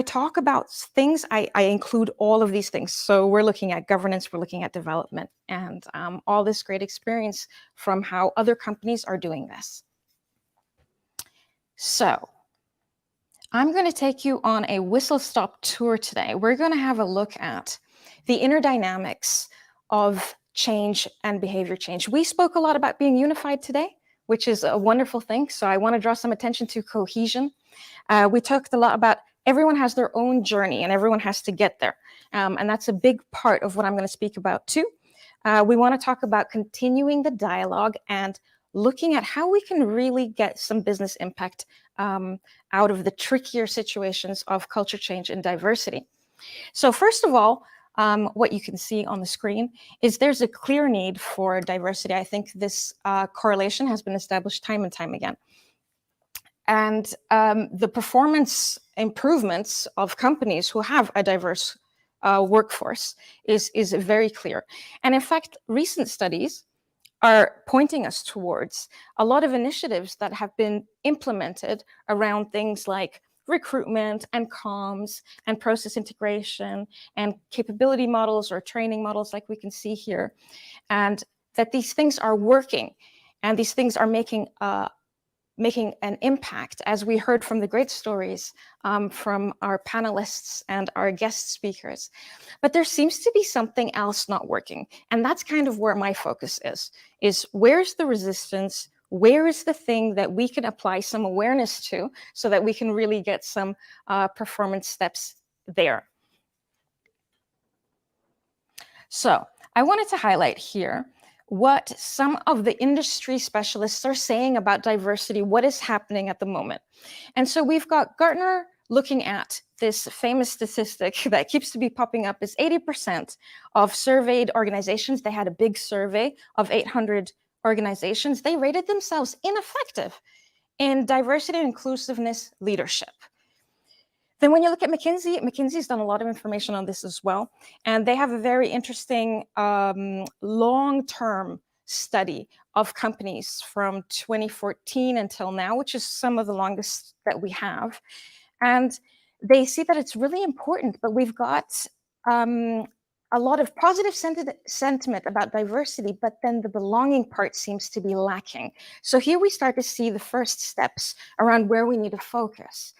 talk about things, I include all of these things. So we're looking at governance, we're looking at development, and all this great experience from how other companies are doing this. So I'm going to take you on a whistle-stop tour today. We're going to have a look at the inner dynamics of change and behavior change. We spoke a lot about being unified today, which is a wonderful thing. So I want to draw some attention to cohesion. We talked a lot about everyone has their own journey and everyone has to get there. And that's a big part of what I'm going to speak about too. We want to talk about continuing the dialogue and looking at how we can really get some business impact out of the trickier situations of culture change and diversity. So first of all, what you can see on the screen is there's a clear need for diversity. I think this correlation has been established time and time again. And the performance improvements of companies who have a diverse workforce is very clear. And in fact, recent studies are pointing us towards a lot of initiatives that have been implemented around things like recruitment and comms and process integration and capability models or training models like we can see here, and that these things are working and these things are making an impact, as we heard from the great stories from our panelists and our guest speakers. But there seems to be something else not working. And that's kind of where my focus is where's the resistance? Where is the thing that we can apply some awareness to so that we can really get some performance steps there? So I wanted to highlight here what some of the industry specialists are saying about diversity, what is happening at the moment. And so we've got Gartner looking at this famous statistic that keeps to be popping up is 80% of surveyed organizations, they had a big survey of 800 organizations, they rated themselves ineffective in diversity and inclusiveness leadership. Then when you look at McKinsey, McKinsey's done a lot of information on this as well. And they have a very interesting long-term study of companies from 2014 until now, which is some of the longest that we have. And they see that it's really important, but we've got a lot of positive sentiment about diversity, but then the belonging part seems to be lacking. So here we start to see the first steps around where we need to focus.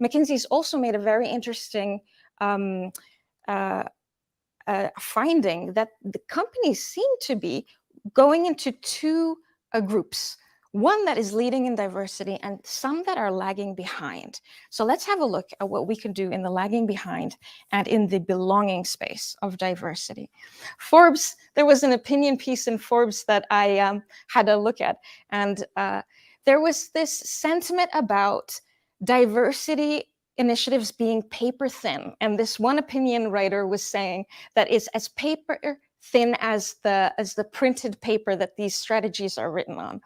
McKinsey's also made a very interesting finding that the companies seem to be going into two groups, one that is leading in diversity and some that are lagging behind. So let's have a look at what we can do in the lagging behind and in the belonging space of diversity. Forbes, there was an opinion piece in Forbes that I had a look at, and there was this sentiment about diversity initiatives being paper thin. And this one opinion writer was saying that it's as paper thin as the printed paper that these strategies are written on.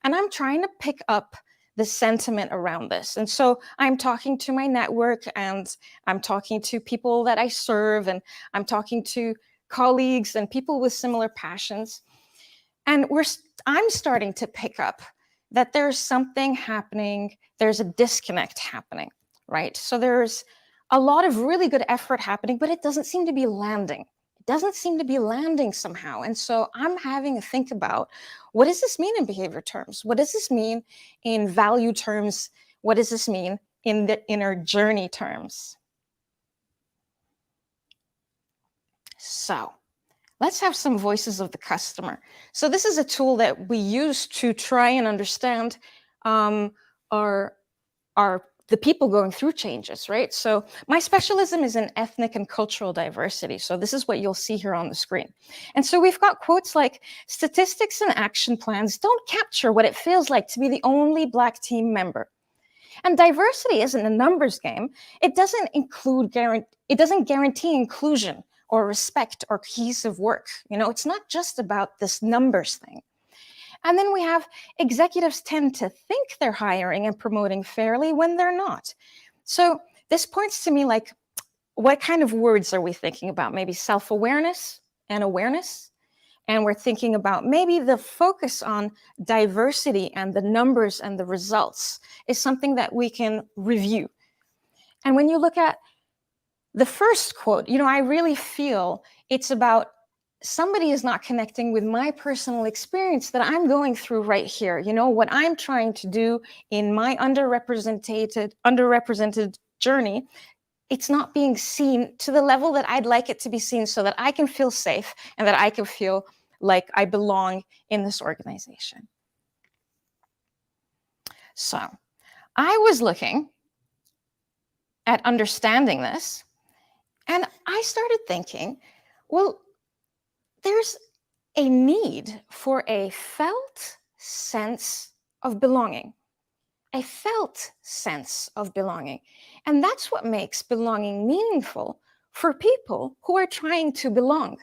And I'm trying to pick up the sentiment around this. And so I'm talking to my network, and I'm talking to people that I serve, and I'm talking to colleagues and people with similar passions. And I'm starting to pick up that there's something happening, there's a disconnect happening, right? So there's a lot of really good effort happening, but it doesn't seem to be landing. It doesn't seem to be landing somehow. And so I'm having to think about, what does this mean in behavior terms? What does this mean in value terms? What does this mean in the inner journey terms? So let's have some voices of the customer. So this is a tool that we use to try and understand the people going through changes, right? So my specialism is in ethnic and cultural diversity. So this is what you'll see here on the screen. And so we've got quotes like, statistics and action plans don't capture what it feels like to be the only Black team member. And diversity isn't a numbers game. It doesn't guarantee inclusion or respect or cohesive work. You know, it's not just about this numbers thing. And then we have executives tend to think they're hiring and promoting fairly when they're not. So this points to me like, what kind of words are we thinking about? Maybe self-awareness and awareness. And we're thinking about maybe the focus on diversity and the numbers and the results is something that we can review. And when you look at the first quote, you know, I really feel it's about somebody is not connecting with my personal experience that I'm going through right here. You know, what I'm trying to do in my underrepresented journey, it's not being seen to the level that I'd like it to be seen, so that I can feel safe and that I can feel like I belong in this organization. So I was looking at understanding this, and I started thinking, well, there's a need for a felt sense of belonging, a felt sense of belonging. And that's what makes belonging meaningful for people who are trying to belong.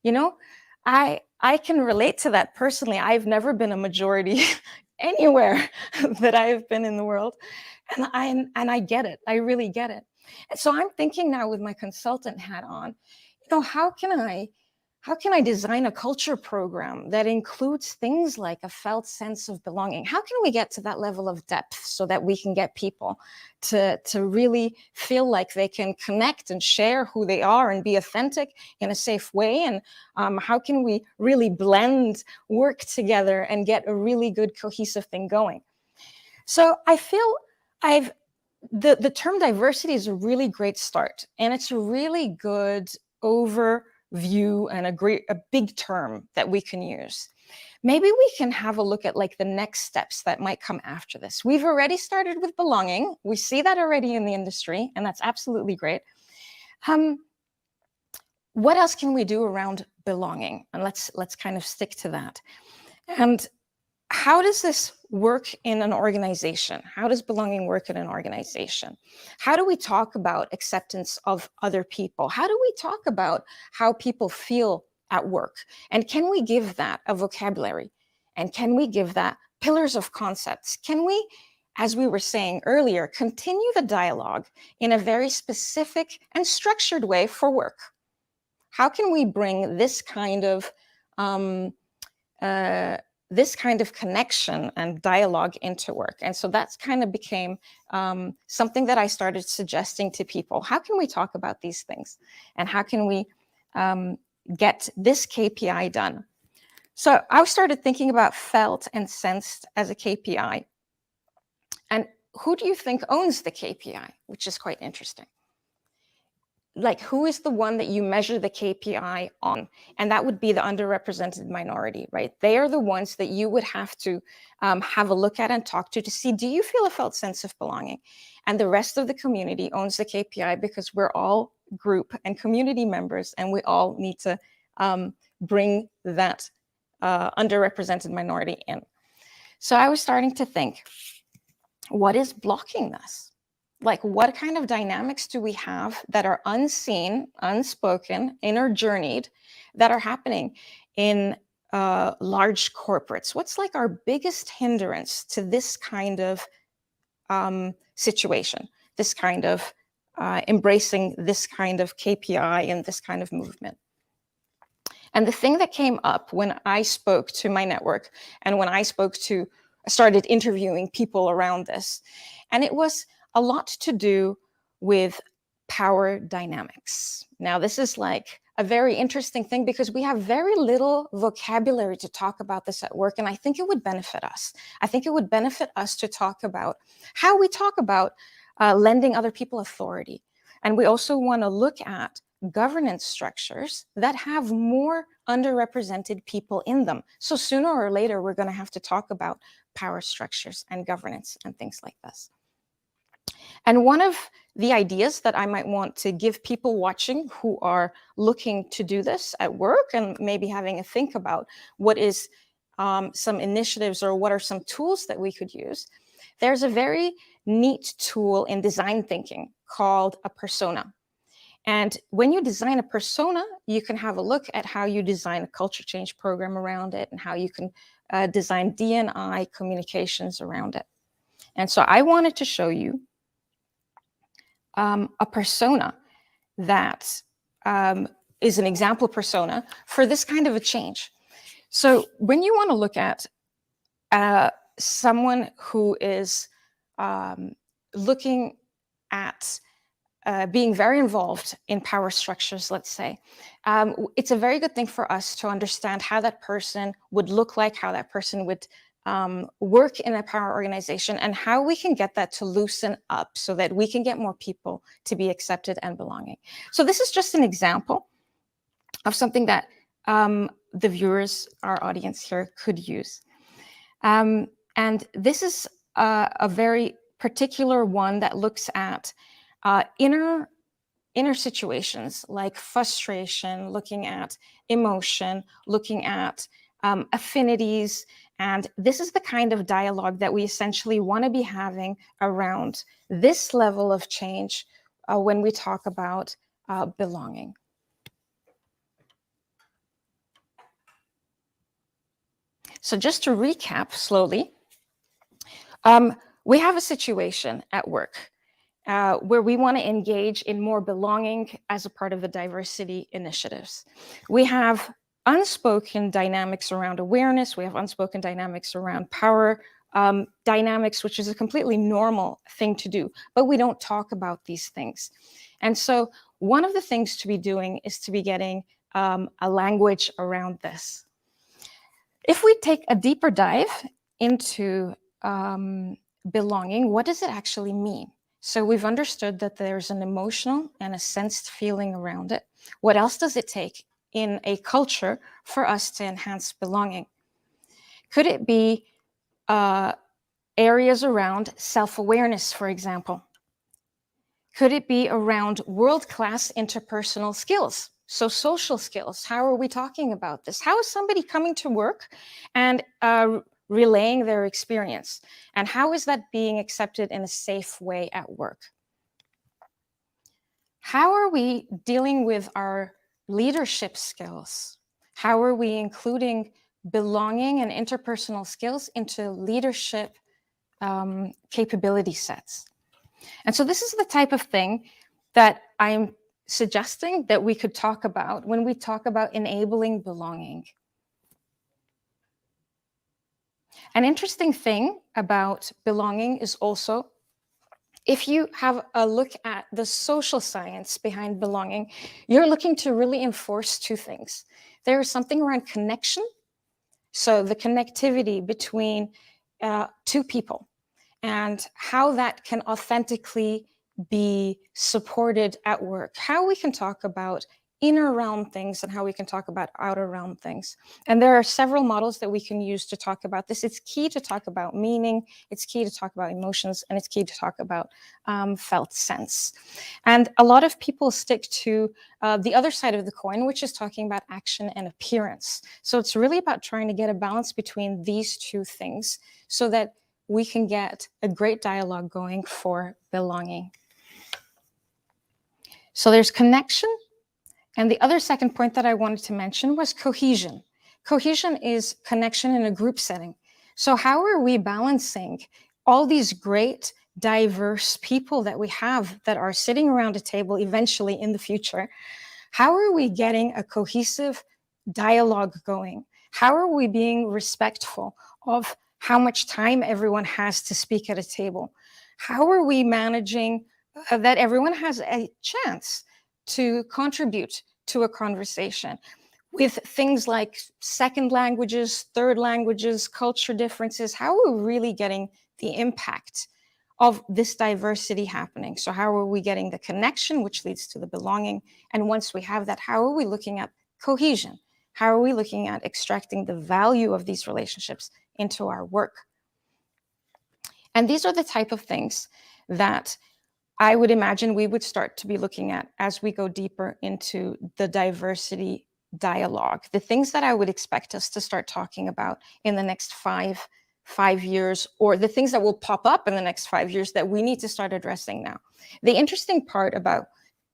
You know, I can relate to that personally. I've never been a majority anywhere that I've been in the world. And I get it. I really get it. And so I'm thinking now with my consultant hat on, you know, how can I design a culture program that includes things like a felt sense of belonging? How can we get to that level of depth so that we can get people to really feel like they can connect and share who they are and be authentic in a safe way? And how can we really blend work together and get a really good cohesive thing going? So I feel the term diversity is a really great start, and it's a really good overview and a big term that we can use. Maybe we can have a look at like the next steps that might come after this. We've already started with belonging. We see that already in the industry, and that's absolutely great. What else can we do around belonging? And let's kind of stick to that. And how does this work in an organization? How does belonging work in an organization? How do we talk about acceptance of other people? How do we talk about how people feel at work? And can we give that a vocabulary? And can we give that pillars of concepts? Can we, as we were saying earlier, continue the dialogue in a very specific and structured way for work? How can we bring this kind of connection and dialogue into work? And so that's kind of became something that I started suggesting to people. How can we talk about these things? And how can we get this KPI done? So I started thinking about felt and sensed as a KPI. And who do you think owns the KPI? Which is quite interesting. like who is the one that you measure the KPI on? And that would be the underrepresented minority, right? They are the ones that you would have to have a look at and talk to see, do you feel a felt sense of belonging? And the rest of the community owns the KPI because we're all group and community members, and we all need to bring that underrepresented minority in. So I was starting to think, what is blocking this? Like, what kind of dynamics do we have that are unseen, unspoken, inner journeyed, that are happening in large corporates? What's like our biggest hindrance to this kind of situation, this kind of embracing this kind of KPI and this kind of movement? And the thing that came up when I spoke to my network and when I started interviewing people around this, and it was a lot to do with power dynamics. Now, this is like a very interesting thing because we have very little vocabulary to talk about this at work, and I think it would benefit us. I think it would benefit us to talk about how we talk about lending other people authority. And we also want to look at governance structures that have more underrepresented people in them. So sooner or later, we're going to have to talk about power structures and governance and things like this. And one of the ideas that I might want to give people watching who are looking to do this at work and maybe having a think about what is some initiatives or what are some tools that we could use, there's a very neat tool in design thinking called a persona. And when you design a persona, you can have a look at how you design a culture change program around it and how you can design D&I communications around it. And so I wanted to show you a persona that is an example persona for this kind of a change. So when you want to look at someone who is looking at being very involved in power structures, let's say, it's a very good thing for us to understand how that person would look like, how that person would work in a power organization, and how we can get that to loosen up so that we can get more people to be accepted and belonging. So this is just an example of something that the viewers, our audience here, could use. And this is a very particular one that looks at inner situations like frustration, looking at emotion, looking at affinities. And this is the kind of dialogue that we essentially want to be having around this level of change when we talk about belonging. So just to recap slowly, we have a situation at work where we want to engage in more belonging as a part of the diversity initiatives. We have unspoken dynamics around awareness. We have unspoken dynamics around power dynamics, which is a completely normal thing to do, but we don't talk about these things. And so one of the things to be doing is to be getting a language around this. If we take a deeper dive into belonging, what does it actually mean? So we've understood that there's an emotional and a sensed feeling around it. What else does it take in a culture for us to enhance belonging? Could it be areas around self-awareness, for example? Could it be around world-class interpersonal skills? So social skills, how are we talking about this? How is somebody coming to work and relaying their experience? And how is that being accepted in a safe way at work? How are we dealing with our leadership skills? How are we including belonging and interpersonal skills into leadership capability sets? And so this is the type of thing that I'm suggesting that we could talk about when we talk about enabling belonging. An interesting thing about belonging is also, if you have a look at the social science behind belonging, you're looking to really enforce two things. There is something around connection, so the connectivity between two people, and how that can authentically be supported at work, how we can talk about inner realm things and how we can talk about outer realm things. And there are several models that we can use to talk about this. It's key to talk about meaning, it's key to talk about emotions, and it's key to talk about felt sense. And a lot of people stick to the other side of the coin, which is talking about action and appearance. So it's really about trying to get a balance between these two things so that we can get a great dialogue going for belonging. So there's connection. And the other second point that I wanted to mention was cohesion. Cohesion is connection in a group setting. So how are we balancing all these great, diverse people that we have that are sitting around a table eventually in the future? How are we getting a cohesive dialogue going? How are we being respectful of how much time everyone has to speak at a table? How are we managing that everyone has a chance to contribute to a conversation with things like second languages, third languages, culture differences? How are we really getting the impact of this diversity happening? So how are we getting the connection, which leads to the belonging? And once we have that, how are we looking at cohesion? How are we looking at extracting the value of these relationships into our work? And these are the type of things that I would imagine we would start to be looking at as we go deeper into the diversity dialogue, the things that I would expect us to start talking about in the next five years, or the things that will pop up in the next 5 years that we need to start addressing now. The interesting part about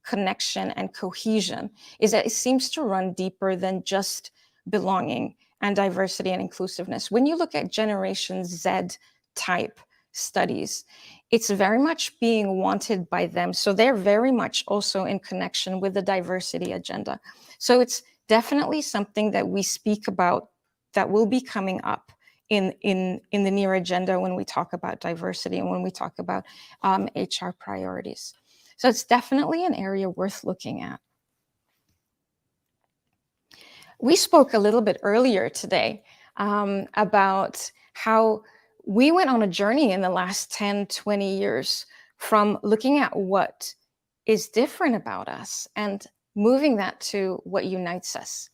connection and cohesion is that it seems to run deeper than just belonging and diversity and inclusiveness. When you look at Generation Z type studies, it's very much being wanted by them. So they're very much also in connection with the diversity agenda. So it's definitely something that we speak about that will be coming up in the near agenda when we talk about diversity and when we talk about HR priorities. So it's definitely an area worth looking at. We spoke a little bit earlier today about how we went on a journey in the last 10, 20 years from looking at what is different about us and moving that to what unites us.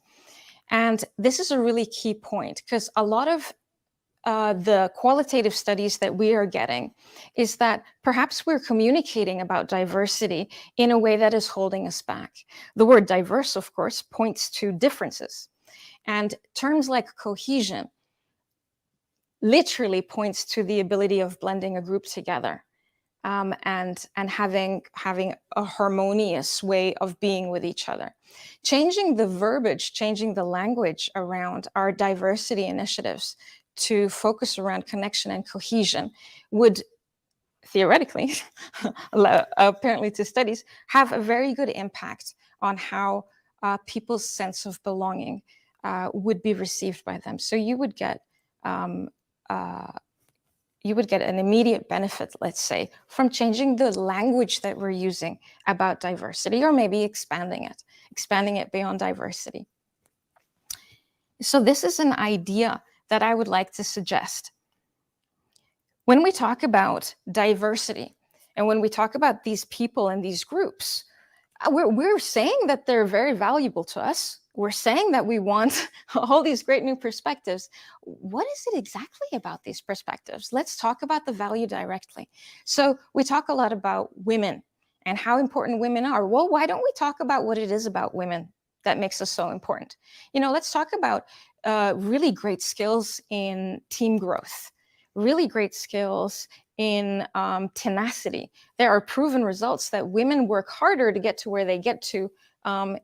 And this is a really key point, because a lot of the qualitative studies that we are getting is that perhaps we're communicating about diversity in a way that is holding us back. The word diverse, of course, points to differences. And terms like cohesion literally points to the ability of blending a group together and having a harmonious way of being with each other. Changing the verbiage, changing the language around our diversity initiatives to focus around connection and cohesion would theoretically, apparently to studies, have a very good impact on how people's sense of belonging would be received by them. So you would get an immediate benefit, let's say, from changing the language that we're using about diversity, or maybe expanding it beyond diversity. So this is an idea that I would like to suggest. When we talk about diversity, and when we talk about these people and these groups, we're saying that they're very valuable to us. We're saying that we want all these great new perspectives. What is it exactly about these perspectives? Let's talk about the value directly. So we talk a lot about women and how important women are. Well, why don't we talk about what it is about women that makes us so important? Let's talk about really great skills in team growth, really great skills in tenacity. There are proven results that women work harder to get to where they get to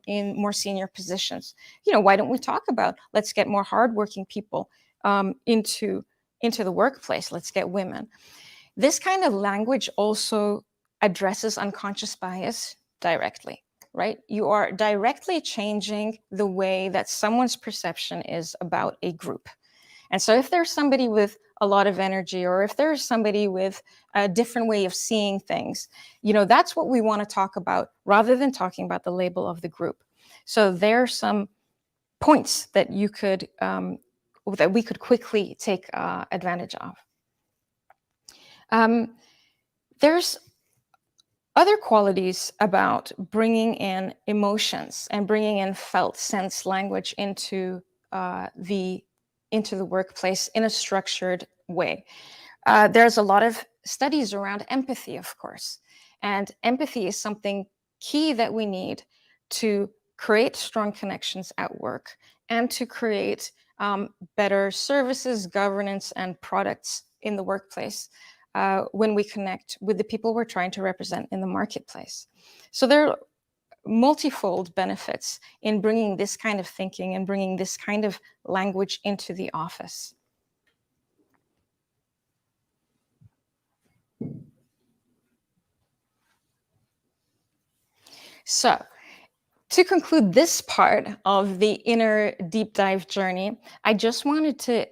in more senior positions. Why don't we talk about, let's get more hardworking people into the workplace. Let's get women. This kind of language also addresses unconscious bias directly, right? You are directly changing the way that someone's perception is about a group. And so if there's somebody with a lot of energy, or if there's somebody with a different way of seeing things, that's what we want to talk about rather than talking about the label of the group. So there are some points that that we could quickly take advantage of. There's other qualities about bringing in emotions and bringing in felt sense language into the workplace in a structured way. There's a lot of studies around empathy, of course, and empathy is something key that we need to create strong connections at work and to create better services, governance, and products in the workplace when we connect with the people we're trying to represent in the marketplace. So there are multifold benefits in bringing this kind of thinking and bringing this kind of language into the office. So, to conclude this part of the inner deep dive journey, I just wanted to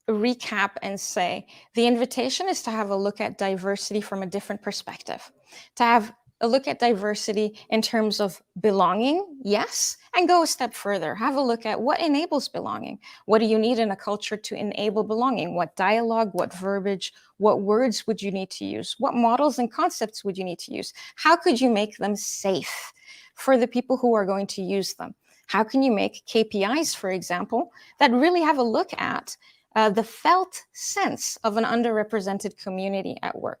recap and say the invitation is to have a look at diversity from a different perspective, to have a look at diversity in terms of belonging, yes, and go a step further. Have a look at what enables belonging. What do you need in a culture to enable belonging? What dialogue, what verbiage, what words would you need to use? What models and concepts would you need to use? How could you make them safe for the people who are going to use them? How can you make KPIs, for example, that really have a look at the felt sense of an underrepresented community at work?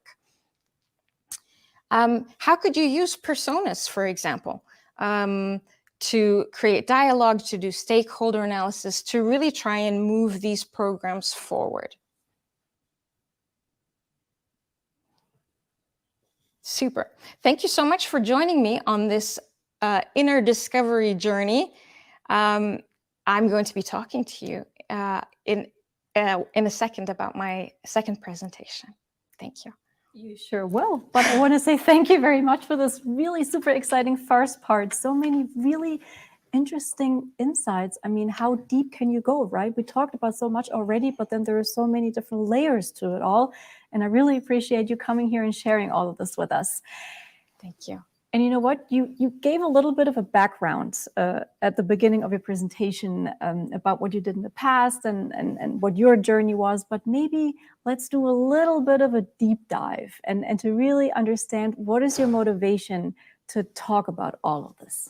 How could you use personas, for example, to create dialogue, to do stakeholder analysis, to really try and move these programs forward? Super. Thank you so much for joining me on this inner discovery journey. I'm going to be talking to you in a second about my second presentation. Thank you. You sure will. But I want to say thank you very much for this really super exciting first part. So many really interesting insights. I mean, how deep can you go, right? We talked about so much already, but then there are so many different layers to it all. And I really appreciate you coming here and sharing all of this with us. Thank you. And you know what? You gave a little bit of a background at the beginning of your presentation about what you did in the past and what your journey was. But maybe let's do a little bit of a deep dive and to really understand what is your motivation to talk about all of this.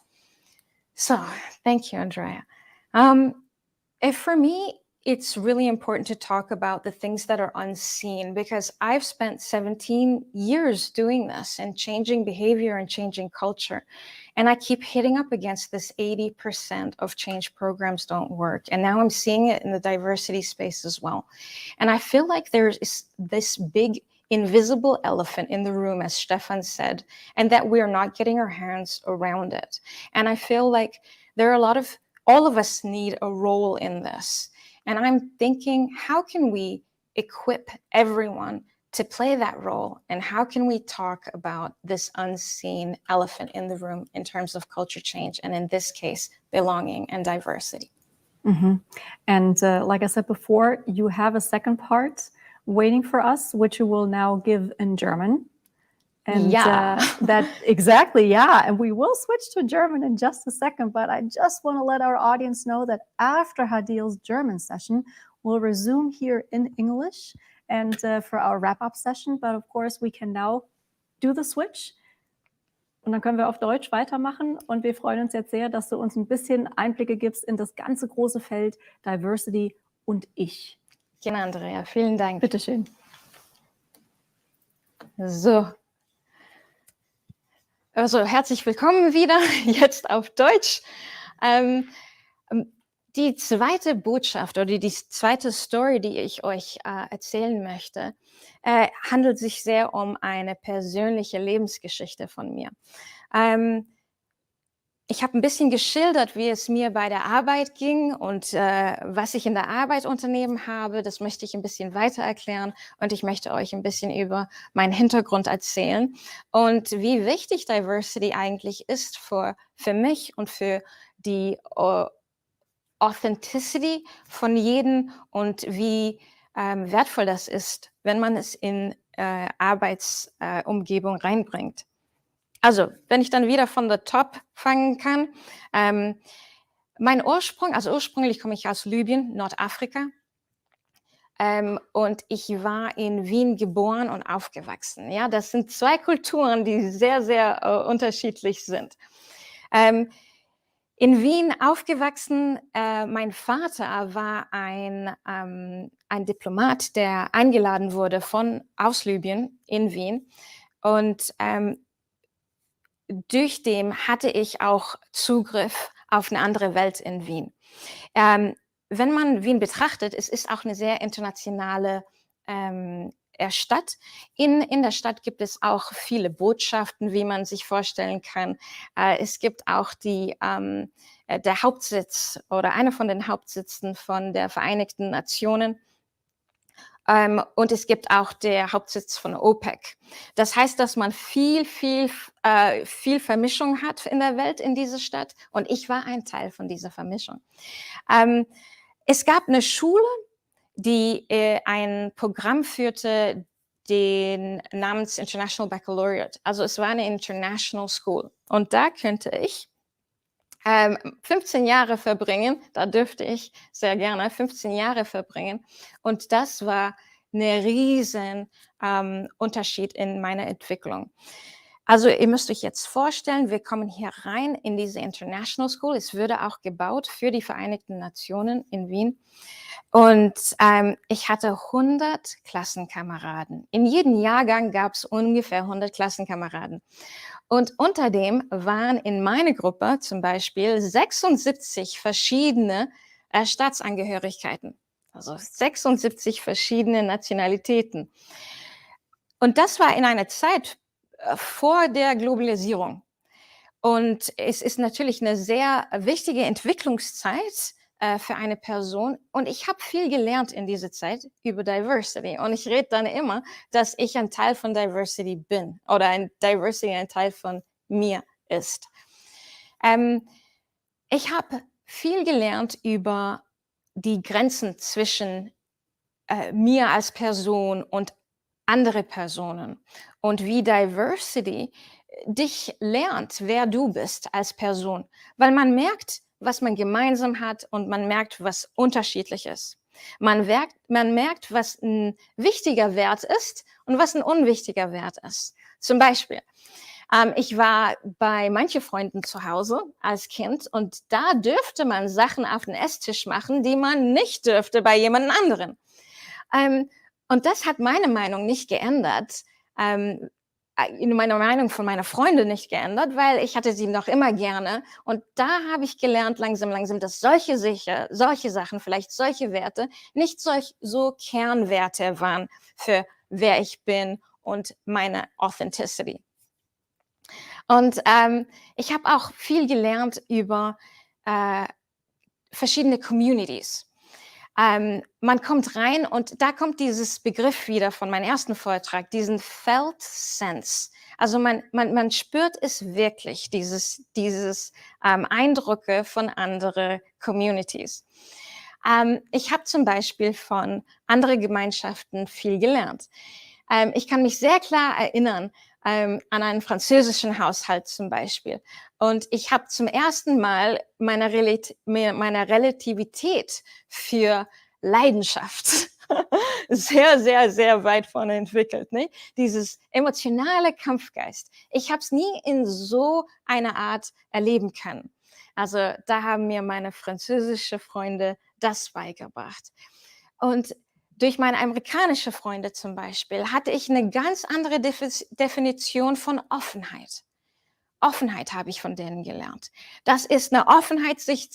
So, thank you, Andrea. For me, it's really important to talk about the things that are unseen, because I've spent 17 years doing this and changing behavior and changing culture. And I keep hitting up against this 80% of change programs don't work. And now I'm seeing it in the diversity space as well. And I feel like there's this big invisible elephant in the room, as Stefan said, and that we're not getting our hands around it. And I feel like there are all of us need a role in this. And I'm thinking, how can we equip everyone to play that role? And how can we talk about this unseen elephant in the room in terms of culture change, and in this case, belonging and diversity? Mm-hmm. And like I said before, you have a second part waiting for us, which you will now give in German. And exactly. And we will switch to German in just a second, but I just want to let our audience know that after Hadil's German session, we'll resume here in English and for our wrap-up session. But of course, we can now do the switch. Und dann können wir auf Deutsch weitermachen. Und wir freuen uns jetzt sehr, dass du uns ein bisschen Einblicke gibst in das ganze große Feld Diversity und ich. Genau, Andrea. Vielen Dank. Bitteschön. So. Also herzlich willkommen wieder, jetzt auf Deutsch. Die zweite Botschaft oder die zweite Story, die ich euch erzählen möchte, handelt sich sehr um eine persönliche Lebensgeschichte von mir. Ich habe ein bisschen geschildert, wie es mir bei der Arbeit ging und was ich in der Arbeit unternehmen habe. Das möchte ich ein bisschen weiter erklären und ich möchte euch ein bisschen über meinen Hintergrund erzählen und wie wichtig Diversity eigentlich ist für mich und für die Authenticity von jedem und wie wertvoll das ist, wenn man es in Arbeitsumgebung reinbringt. Also, wenn ich dann wieder von the top fangen kann. Mein Ursprung, also ursprünglich komme ich aus Libyen, Nordafrika. und ich war in Wien geboren und aufgewachsen. Ja, das sind zwei Kulturen, die sehr, sehr unterschiedlich sind. In Wien aufgewachsen, mein Vater war ein Diplomat, der eingeladen wurde aus Libyen in Wien. Und durch dem hatte ich auch Zugriff auf eine andere Welt in Wien. Wenn man Wien betrachtet, es ist auch eine sehr internationale Stadt. In der Stadt gibt es auch viele Botschaften, wie man sich vorstellen kann. Es gibt auch der Hauptsitz oder einer von den Hauptsitzen von der Vereinigten Nationen. Und es gibt auch der Hauptsitz von OPEC. Das heißt, dass man viel Vermischung hat in der Welt, in dieser Stadt. Und ich war ein Teil von dieser Vermischung. Es gab eine Schule, die ein Programm führte, den namens International Baccalaureate. Also es war eine International School. Und da könnte ich 15 Jahre verbringen, da dürfte ich sehr gerne 15 Jahre verbringen. Und das war ein riesen Unterschied in meiner Entwicklung. Also ihr müsst euch jetzt vorstellen, wir kommen hier rein in diese International School. Es wurde auch gebaut für die Vereinigten Nationen in Wien. Und ich hatte 100 Klassenkameraden. In jedem Jahrgang gab es ungefähr 100 Klassenkameraden. Und unter dem waren in meiner Gruppe zum Beispiel 76 verschiedene Staatsangehörigkeiten. Also 76 verschiedene Nationalitäten. Und das war in einer Zeit vor der Globalisierung. Und es ist natürlich eine sehr wichtige Entwicklungszeit für eine Person. Und ich habe viel gelernt in dieser Zeit über Diversity. Und ich rede dann immer, dass ich ein Teil von Diversity bin oder Diversity ein Teil von mir ist. Ich habe viel gelernt über die Grenzen zwischen mir als Person und andere Personen und wie Diversity dich lernt, wer du bist als Person, weil man merkt, was man gemeinsam hat und man merkt, was unterschiedlich ist. Man merkt, was ein wichtiger Wert ist und was ein unwichtiger Wert ist. Zum Beispiel, ich war bei manchen Freunden zu Hause als Kind und da dürfte man Sachen auf den Esstisch machen, die man nicht dürfte bei jemand anderen. Und das hat meine Meinung nicht geändert, meine Meinung von meiner Freundin nicht geändert, weil ich hatte sie noch immer gerne. Und da habe ich gelernt langsam, dass solche Sachen, vielleicht solche Werte, nicht so Kernwerte waren für wer ich bin und meine Authenticity. Und ich habe auch viel gelernt über verschiedene Communities. Man kommt rein und da kommt dieses Begriff wieder von meinem ersten Vortrag, diesen Felt Sense. Also man spürt es wirklich, dieses Eindrücke von anderen Communities. Ich habe zum Beispiel von anderen Gemeinschaften viel gelernt. Ich kann mich sehr klar erinnern an einen französischen Haushalt zum Beispiel. Und ich habe zum ersten Mal meine Relativität für Leidenschaft sehr, sehr, sehr weit vorne entwickelt. Ne? Dieses emotionale Kampfgeist. Ich habe es nie in so einer Art erleben können. Also da haben mir meine französischen Freunde das beigebracht. Und durch meine amerikanischen Freunde zum Beispiel hatte ich eine ganz andere Definition von Offenheit. Offenheit habe ich von denen gelernt. Das ist eine Offenheit, sich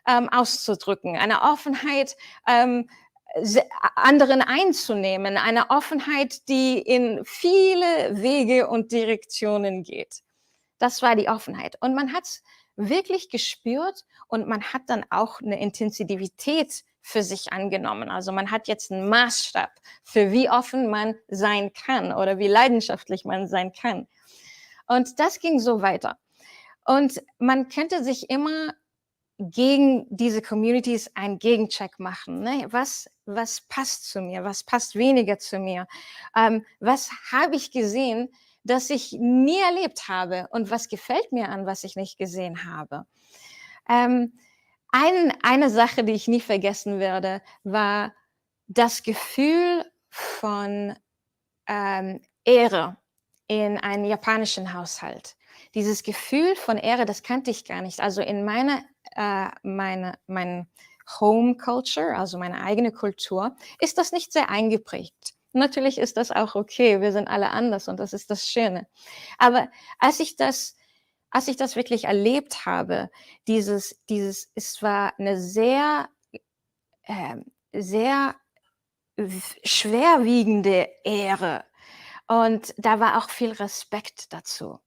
auszudrücken, eine Offenheit, anderen einzunehmen, eine Offenheit, die in viele Wege und Direktionen geht. Das war die Offenheit. Und man hat es wirklich gespürt und man hat dann auch eine Intensivität für sich angenommen. Also man hat jetzt einen Maßstab für wie offen man sein kann oder wie leidenschaftlich man sein kann. Und das ging so weiter. Und man könnte sich immer gegen diese Communities einen Gegencheck machen. Ne? Was passt zu mir? Was passt weniger zu mir? Was habe ich gesehen, das ich nie erlebt habe? Und was gefällt mir an, was ich nicht gesehen habe? Eine Sache, die ich nie vergessen werde, war das Gefühl von Ehre in einem japanischen Haushalt. Dieses Gefühl von Ehre, das kannte ich gar nicht. Also in meine Home Culture, also meine eigene Kultur, ist das nicht sehr eingeprägt. Natürlich ist das auch okay, wir sind alle anders und das ist das Schöne. Aber als ich das wirklich erlebt habe, es war eine sehr schwerwiegende Ehre. Und da war auch viel Respekt dazu.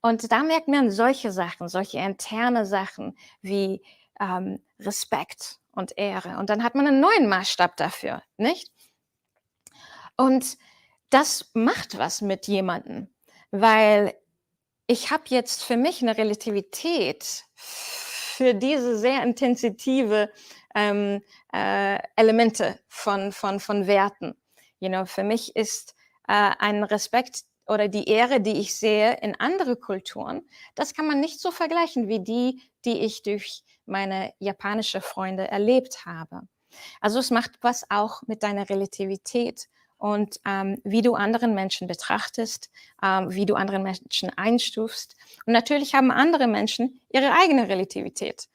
Und da merkt man solche Sachen, solche interne Sachen wie Respekt und Ehre. Und dann hat man einen neuen Maßstab dafür, nicht? Und das macht was mit jemandem, weil ich habe jetzt für mich eine Relativität für diese sehr intensive Elemente von Werten. Für mich ist ein Respekt oder die Ehre, die ich sehe in andere Kulturen, das kann man nicht so vergleichen wie die ich durch meine japanische Freunde erlebt habe. Also es macht was auch mit deiner Relativität und wie du anderen Menschen betrachtest, wie du anderen Menschen einstufst. Und natürlich haben andere Menschen ihre eigene Relativität.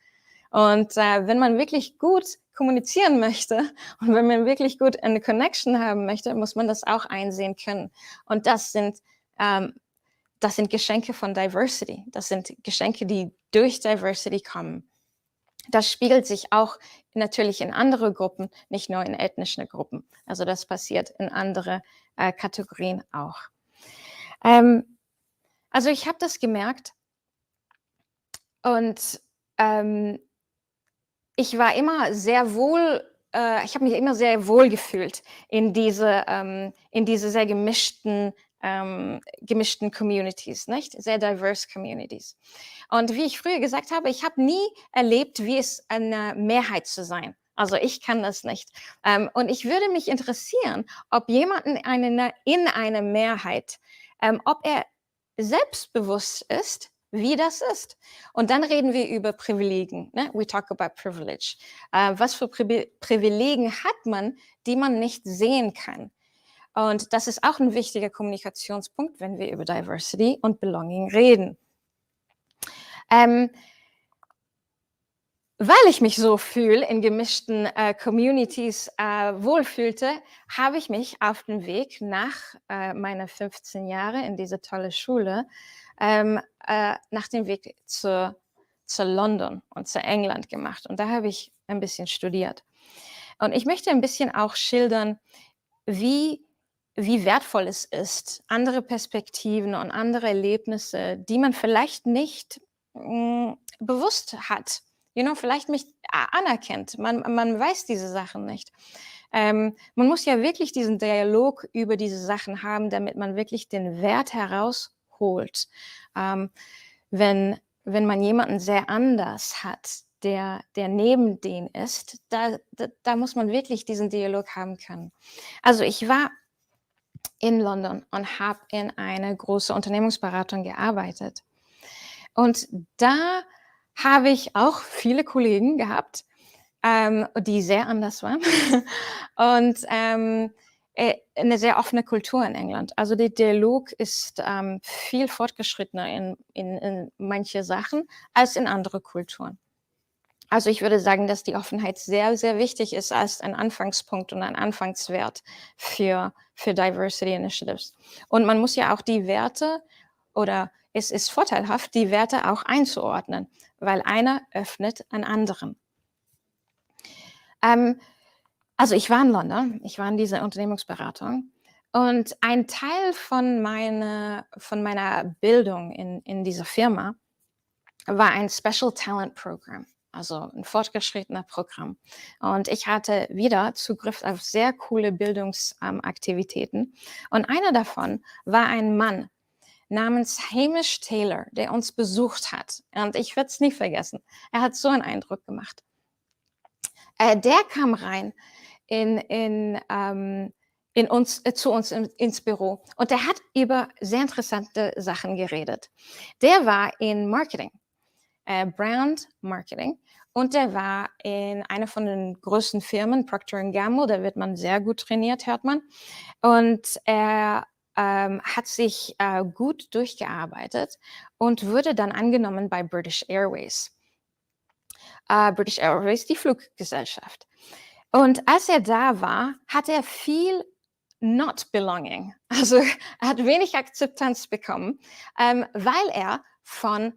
Und wenn man wirklich gut kommunizieren möchte und wenn man wirklich gut eine Connection haben möchte, muss man das auch einsehen können. Und das sind Geschenke von Diversity. Das sind Geschenke, die durch Diversity kommen. Das spiegelt sich auch natürlich in andere Gruppen, nicht nur in ethnischen Gruppen. Also das passiert in andere Kategorien auch. Also ich habe das gemerkt und ich war immer sehr wohl, ich habe mich immer sehr wohl gefühlt in diese sehr gemischten Communities, nicht? Sehr diverse Communities. Und wie ich früher gesagt habe, ich habe nie erlebt, wie es eine Mehrheit zu sein. Also ich kann das nicht. Und ich würde mich interessieren, ob jemand in einer Mehrheit, ob er selbstbewusst ist, wie das ist. Und dann reden wir über Privilegien. Ne? We talk about privilege. Was für Privilegien hat man, die man nicht sehen kann? Und das ist auch ein wichtiger Kommunikationspunkt, wenn wir über Diversity und Belonging reden. Weil ich mich so fühle, in gemischten Communities wohlfühlte, habe ich mich auf den Weg nach meiner 15 Jahre in diese tolle Schule nach dem Weg zu London und zu England gemacht. Und da habe ich ein bisschen studiert. Und ich möchte ein bisschen auch schildern, wie wertvoll es ist, andere Perspektiven und andere Erlebnisse, die man vielleicht nicht bewusst hat, vielleicht nicht anerkennt. Man weiß diese Sachen nicht. Man muss ja wirklich diesen Dialog über diese Sachen haben, damit man wirklich den Wert herausholt. Wenn man jemanden sehr anders hat, der neben denen ist, da muss man wirklich diesen Dialog haben können. Also ich war in London und habe in eine große Unternehmensberatung gearbeitet. Und da habe ich auch viele Kollegen gehabt, die sehr anders waren und eine sehr offene Kultur in England. Also der Dialog ist viel fortgeschrittener in manche Sachen als in andere Kulturen. Also ich würde sagen, dass die Offenheit sehr, sehr wichtig ist als ein Anfangspunkt und ein Anfangswert für Diversity Initiatives. Und man muss ja auch die Werte oder es ist vorteilhaft, die Werte auch einzuordnen, weil einer öffnet einen anderen. Also ich war in London, ich war in dieser Unternehmensberatung und ein Teil von meiner Bildung in dieser Firma war ein Special Talent Program, also ein fortgeschrittener Programm. Und ich hatte wieder Zugriff auf sehr coole Bildungsaktivitäten. Und einer davon war ein Mann namens Hamish Taylor, der uns besucht hat. Und ich werde es nie vergessen. Er hat so einen Eindruck gemacht. Der kam rein zu uns ins Büro und der hat über sehr interessante Sachen geredet. Der war in Marketing, Brand Marketing Und der war in einer von den größten Firmen, Procter Gamble, da wird man sehr gut trainiert, hört man. Und er hat sich gut durchgearbeitet und wurde dann angenommen bei British Airways. British Airways, die Fluggesellschaft. Und als er da war, hat er viel not belonging. Also er hat wenig Akzeptanz bekommen, weil er von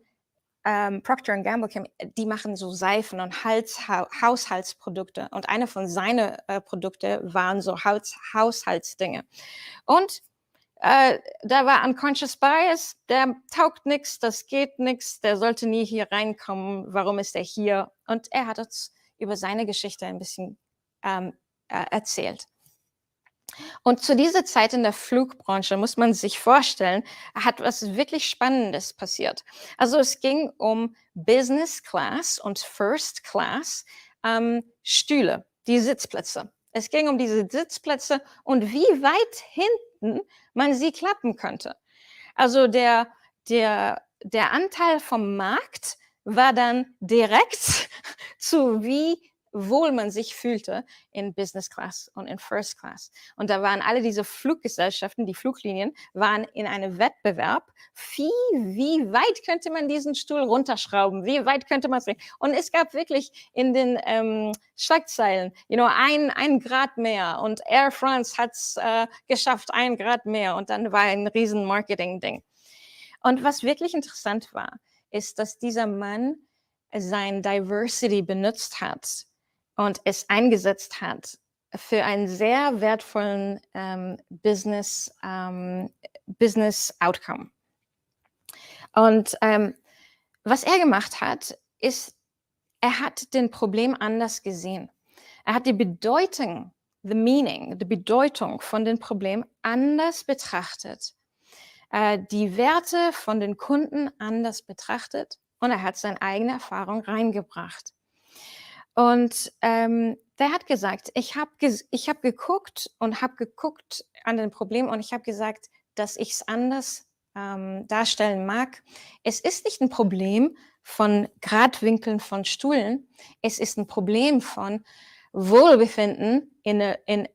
Procter Gamble, die machen so Seifen und Haushaltsprodukte. Und eine von seinen Produkte waren so Haushaltsdinge. Und da war Unconscious Bias, der taugt nichts, das geht nichts, der sollte nie hier reinkommen, warum ist er hier? Und er hat uns über seine Geschichte ein bisschen erzählt. Und zu dieser Zeit in der Flugbranche muss man sich vorstellen, hat was wirklich Spannendes passiert. Also es ging um Business Class und First Class Stühle, die Sitzplätze. Es ging um diese Sitzplätze und wie weit hinten man sie klappen könnte. Also der Anteil vom Markt war dann direkt zu wie wohl man sich fühlte in Business Class und in First Class. Und da waren alle diese Fluggesellschaften, die Fluglinien, waren in einem Wettbewerb. Wie weit könnte man diesen Stuhl runterschrauben? Wie weit könnte man es drehen? Und es gab wirklich in den Schlagzeilen, ein Grad mehr. Und Air France hat es geschafft, 1 Grad mehr. Und dann war ein riesen Marketing-Ding. Und was wirklich interessant war, ist, dass dieser Mann sein Diversity benutzt hat und es eingesetzt hat für einen sehr wertvollen Business Outcome. Und was er gemacht hat, ist, er hat den Problem anders gesehen. Er hat die Bedeutung von dem Problem anders betrachtet, die Werte von den Kunden anders betrachtet und er hat seine eigene Erfahrung reingebracht. Und der hat gesagt, ich hab geguckt an den Problem und ich habe gesagt, dass ich es anders darstellen mag. Es ist nicht ein Problem von Gradwinkeln von Stühlen, es ist ein Problem von Wohlbefinden in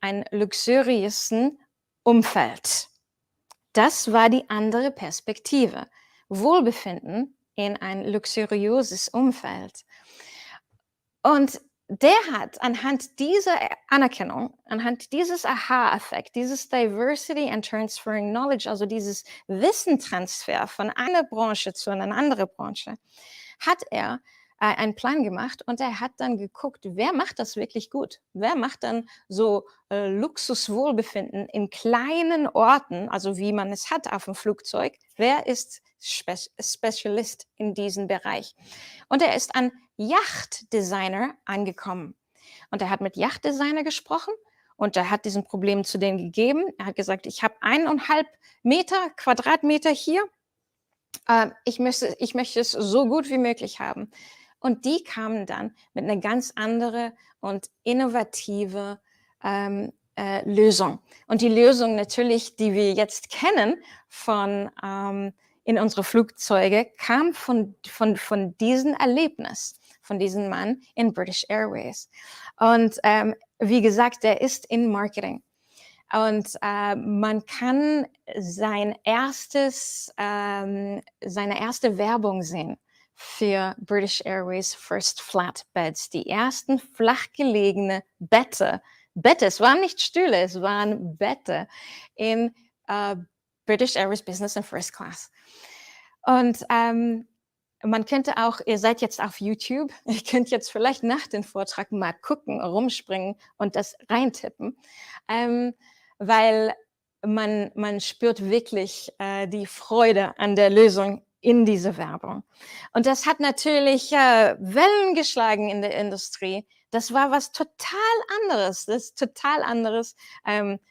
ein luxuriösen Umfeld. Das war die andere Perspektive. Wohlbefinden in ein luxuriöses Umfeld. Und der hat anhand dieser Anerkennung, anhand dieses Aha-Effekt, dieses Diversity and Transferring Knowledge, also dieses Wissentransfer von einer Branche zu einer anderen Branche, hat er einen Plan gemacht und er hat dann geguckt, wer macht das wirklich gut? Wer macht dann so Luxuswohlbefinden in kleinen Orten, also wie man es hat auf dem Flugzeug? Wer ist Spezialist in diesem Bereich? Und er ist an Yachtdesigner angekommen. Und er hat mit Yachtdesigner gesprochen und er hat diesen Problem zu denen gegeben. Er hat gesagt, ich habe 1,5 Quadratmeter hier. Ich möchte es so gut wie möglich haben. Und die kamen dann mit einer ganz anderen und innovative Lösung. Und die Lösung natürlich, die wir jetzt kennen in unsere Flugzeuge, kam von diesem Erlebnis, von diesem Mann in British Airways. Und wie gesagt, der ist in Marketing. Und man kann seine erste Werbung sehen für British Airways First Flatbeds, die ersten flachgelegene Bette, es waren nicht Stühle, es waren Bette in British Airways Business and First Class. Und man könnte auch, ihr seid jetzt auf YouTube, ihr könnt jetzt vielleicht nach dem Vortrag mal gucken, rumspringen und das reintippen, weil man spürt wirklich die Freude an der Lösung in diese Werbung. Und das hat natürlich Wellen geschlagen in der Industrie. Das war was total anderes.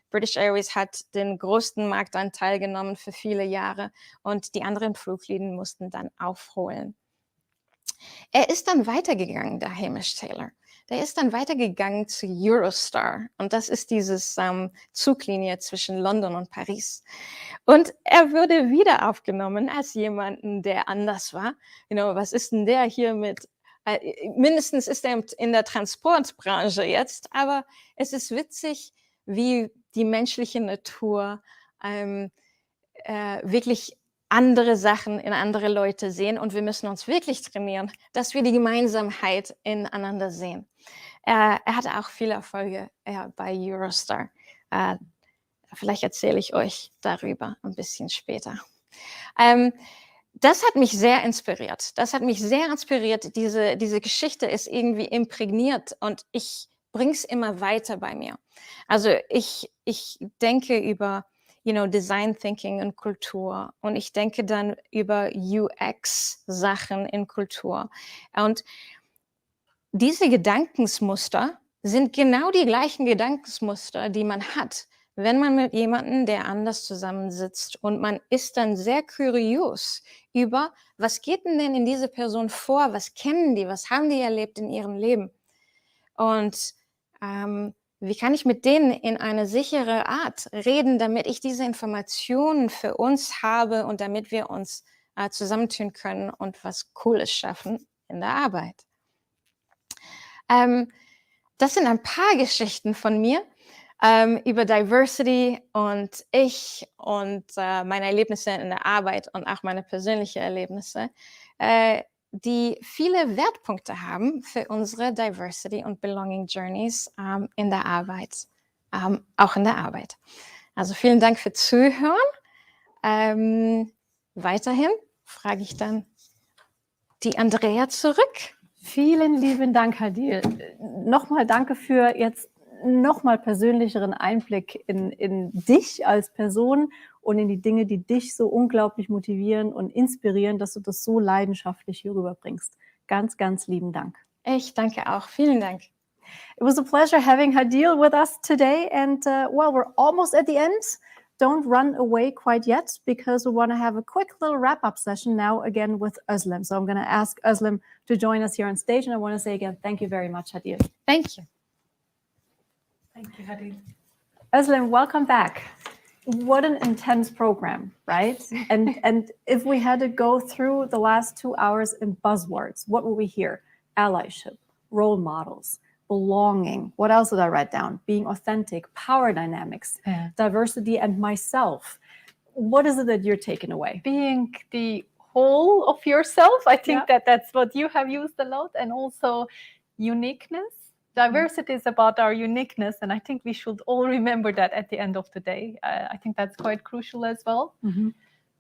British Airways hat den größten Marktanteil genommen für viele Jahre und die anderen Fluglinien mussten dann aufholen. Er ist dann weitergegangen, der Hamish Taylor. Der ist dann weitergegangen zu Eurostar und das ist dieses Zuglinie zwischen London und Paris. Und er wurde wieder aufgenommen als jemanden, der anders war. Was ist denn der hier mit mindestens ist er in der Transportbranche jetzt, aber es ist witzig, wie die menschliche Natur wirklich andere Sachen in andere Leute sehen und wir müssen uns wirklich trainieren, dass wir die Gemeinsamkeit ineinander sehen. Er hatte auch viele Erfolge bei Eurostar. Vielleicht erzähle ich euch darüber ein bisschen später. Das hat mich sehr inspiriert. Diese Geschichte ist irgendwie imprägniert und ich bringe es immer weiter bei mir. Also ich denke über Design Thinking und Kultur und ich denke dann über UX-Sachen in Kultur. Und diese Gedankensmuster sind genau die gleichen Gedankensmuster, die man hat, wenn man mit jemandem, der anders zusammensitzt und man ist dann sehr kurios über, was geht denn in diese Person vor, was kennen die, was haben die erlebt in ihrem Leben und wie kann ich mit denen in eine sichere Art reden, damit ich diese Informationen für uns habe und damit wir uns zusammentun können und was Cooles schaffen in der Arbeit. Das sind ein paar Geschichten von mir über Diversity und ich und meine Erlebnisse in der Arbeit und auch meine persönlichen Erlebnisse, die viele Wertpunkte haben für unsere Diversity und Belonging Journeys in der Arbeit, auch in der Arbeit. Also vielen Dank für Zuhören. Weiterhin frage ich dann die Andrea zurück. Vielen lieben Dank, Hadil. Nochmal danke für jetzt nochmal persönlicheren Einblick in dich als Person und in die Dinge, die dich so unglaublich motivieren und inspirieren, dass du das so leidenschaftlich hier rüberbringst. Ganz, ganz lieben Dank. Ich danke auch. Vielen Dank. It was a pleasure having Hadil with us today. And well, we're almost at the end. Don't run away quite yet because we want to have a quick little wrap-up session now again with Özlem. So I'm going to ask Özlem to join us here on stage. And I want to say again, thank you very much, Hadil. Thank you. Thank you, Hadil. Özlem, welcome back. What an intense program, right? And if we had to go through the last 2 hours in buzzwords, what will we hear? Allyship, role models, belonging. What else did I write down? Being authentic, power dynamics, diversity, and myself. What is it that you're taking away? Being the whole of yourself. I think that's what you have used a lot, and also uniqueness. Diversity is about our uniqueness, and I think we should all remember that at the end of the day. I think that's quite crucial as well. Mm-hmm.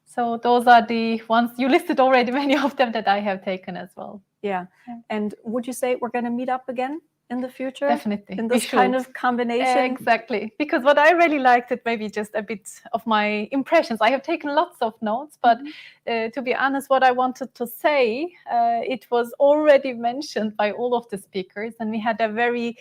So those are the ones you listed already, many of them that I have taken as well. Yeah. And would you say we're going to meet up again in the future? Definitely. In this kind of combination? Exactly. Because what I really liked, it maybe just a bit of my impressions. I have taken lots of notes, but to be honest, what I wanted to say, it was already mentioned by all of the speakers, and we had a very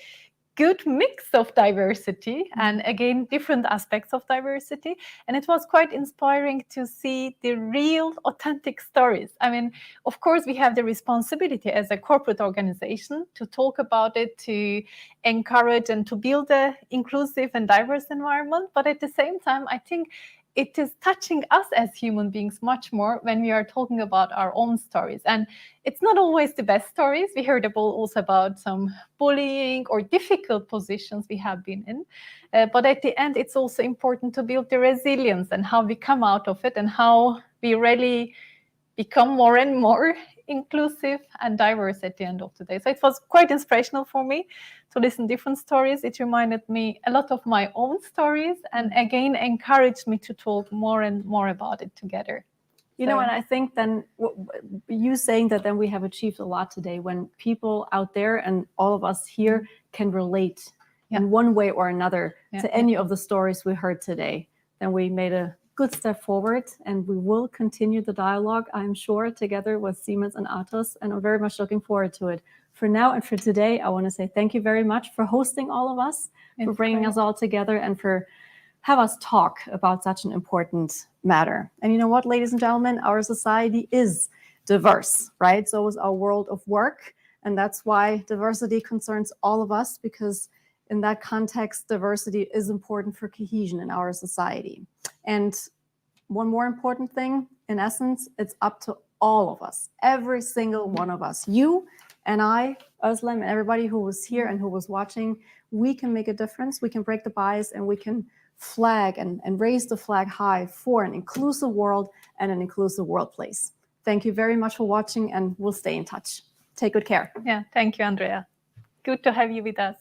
good mix of diversity and again different aspects of diversity, and it was quite inspiring to see the real authentic stories. I mean, of course we have the responsibility as a corporate organization to talk about it, to encourage and to build an inclusive and diverse environment, but at the same time I think it is touching us as human beings much more when we are talking about our own stories. And it's not always the best stories. We heard also about some bullying or difficult positions we have been in. But at the end, it's also important to build the resilience and how we come out of it and how we really become more and more inclusive and diverse at the end of the day. So it was quite inspirational for me to listen to different stories. It reminded me a lot of my own stories and again encouraged me to talk more and more about it together. You know, and I think then you saying that then we have achieved a lot today when people out there and all of us here can relate in one way or another to any of the stories we heard today. Then we made a good step forward, and we will continue the dialogue, I'm sure, together with Siemens and Atos, and I'm very much looking forward to it. For now and for today, I want to say thank you very much for hosting all of us, for bringing us all together, and for have us talk about such an important matter. And you know what, ladies and gentlemen, our society is diverse, right? So is our world of work, and that's why diversity concerns all of us, because in that context, diversity is important for cohesion in our society. And one more important thing, in essence, it's up to all of us, every single one of us, you And I, Özlem, and everybody who was here and who was watching, we can make a difference. We can break the bias, and we can flag and raise the flag high for an inclusive world and an inclusive workplace. Thank you very much for watching, and we'll stay in touch. Take good care. Yeah, thank you, Andrea. Good to have you with us.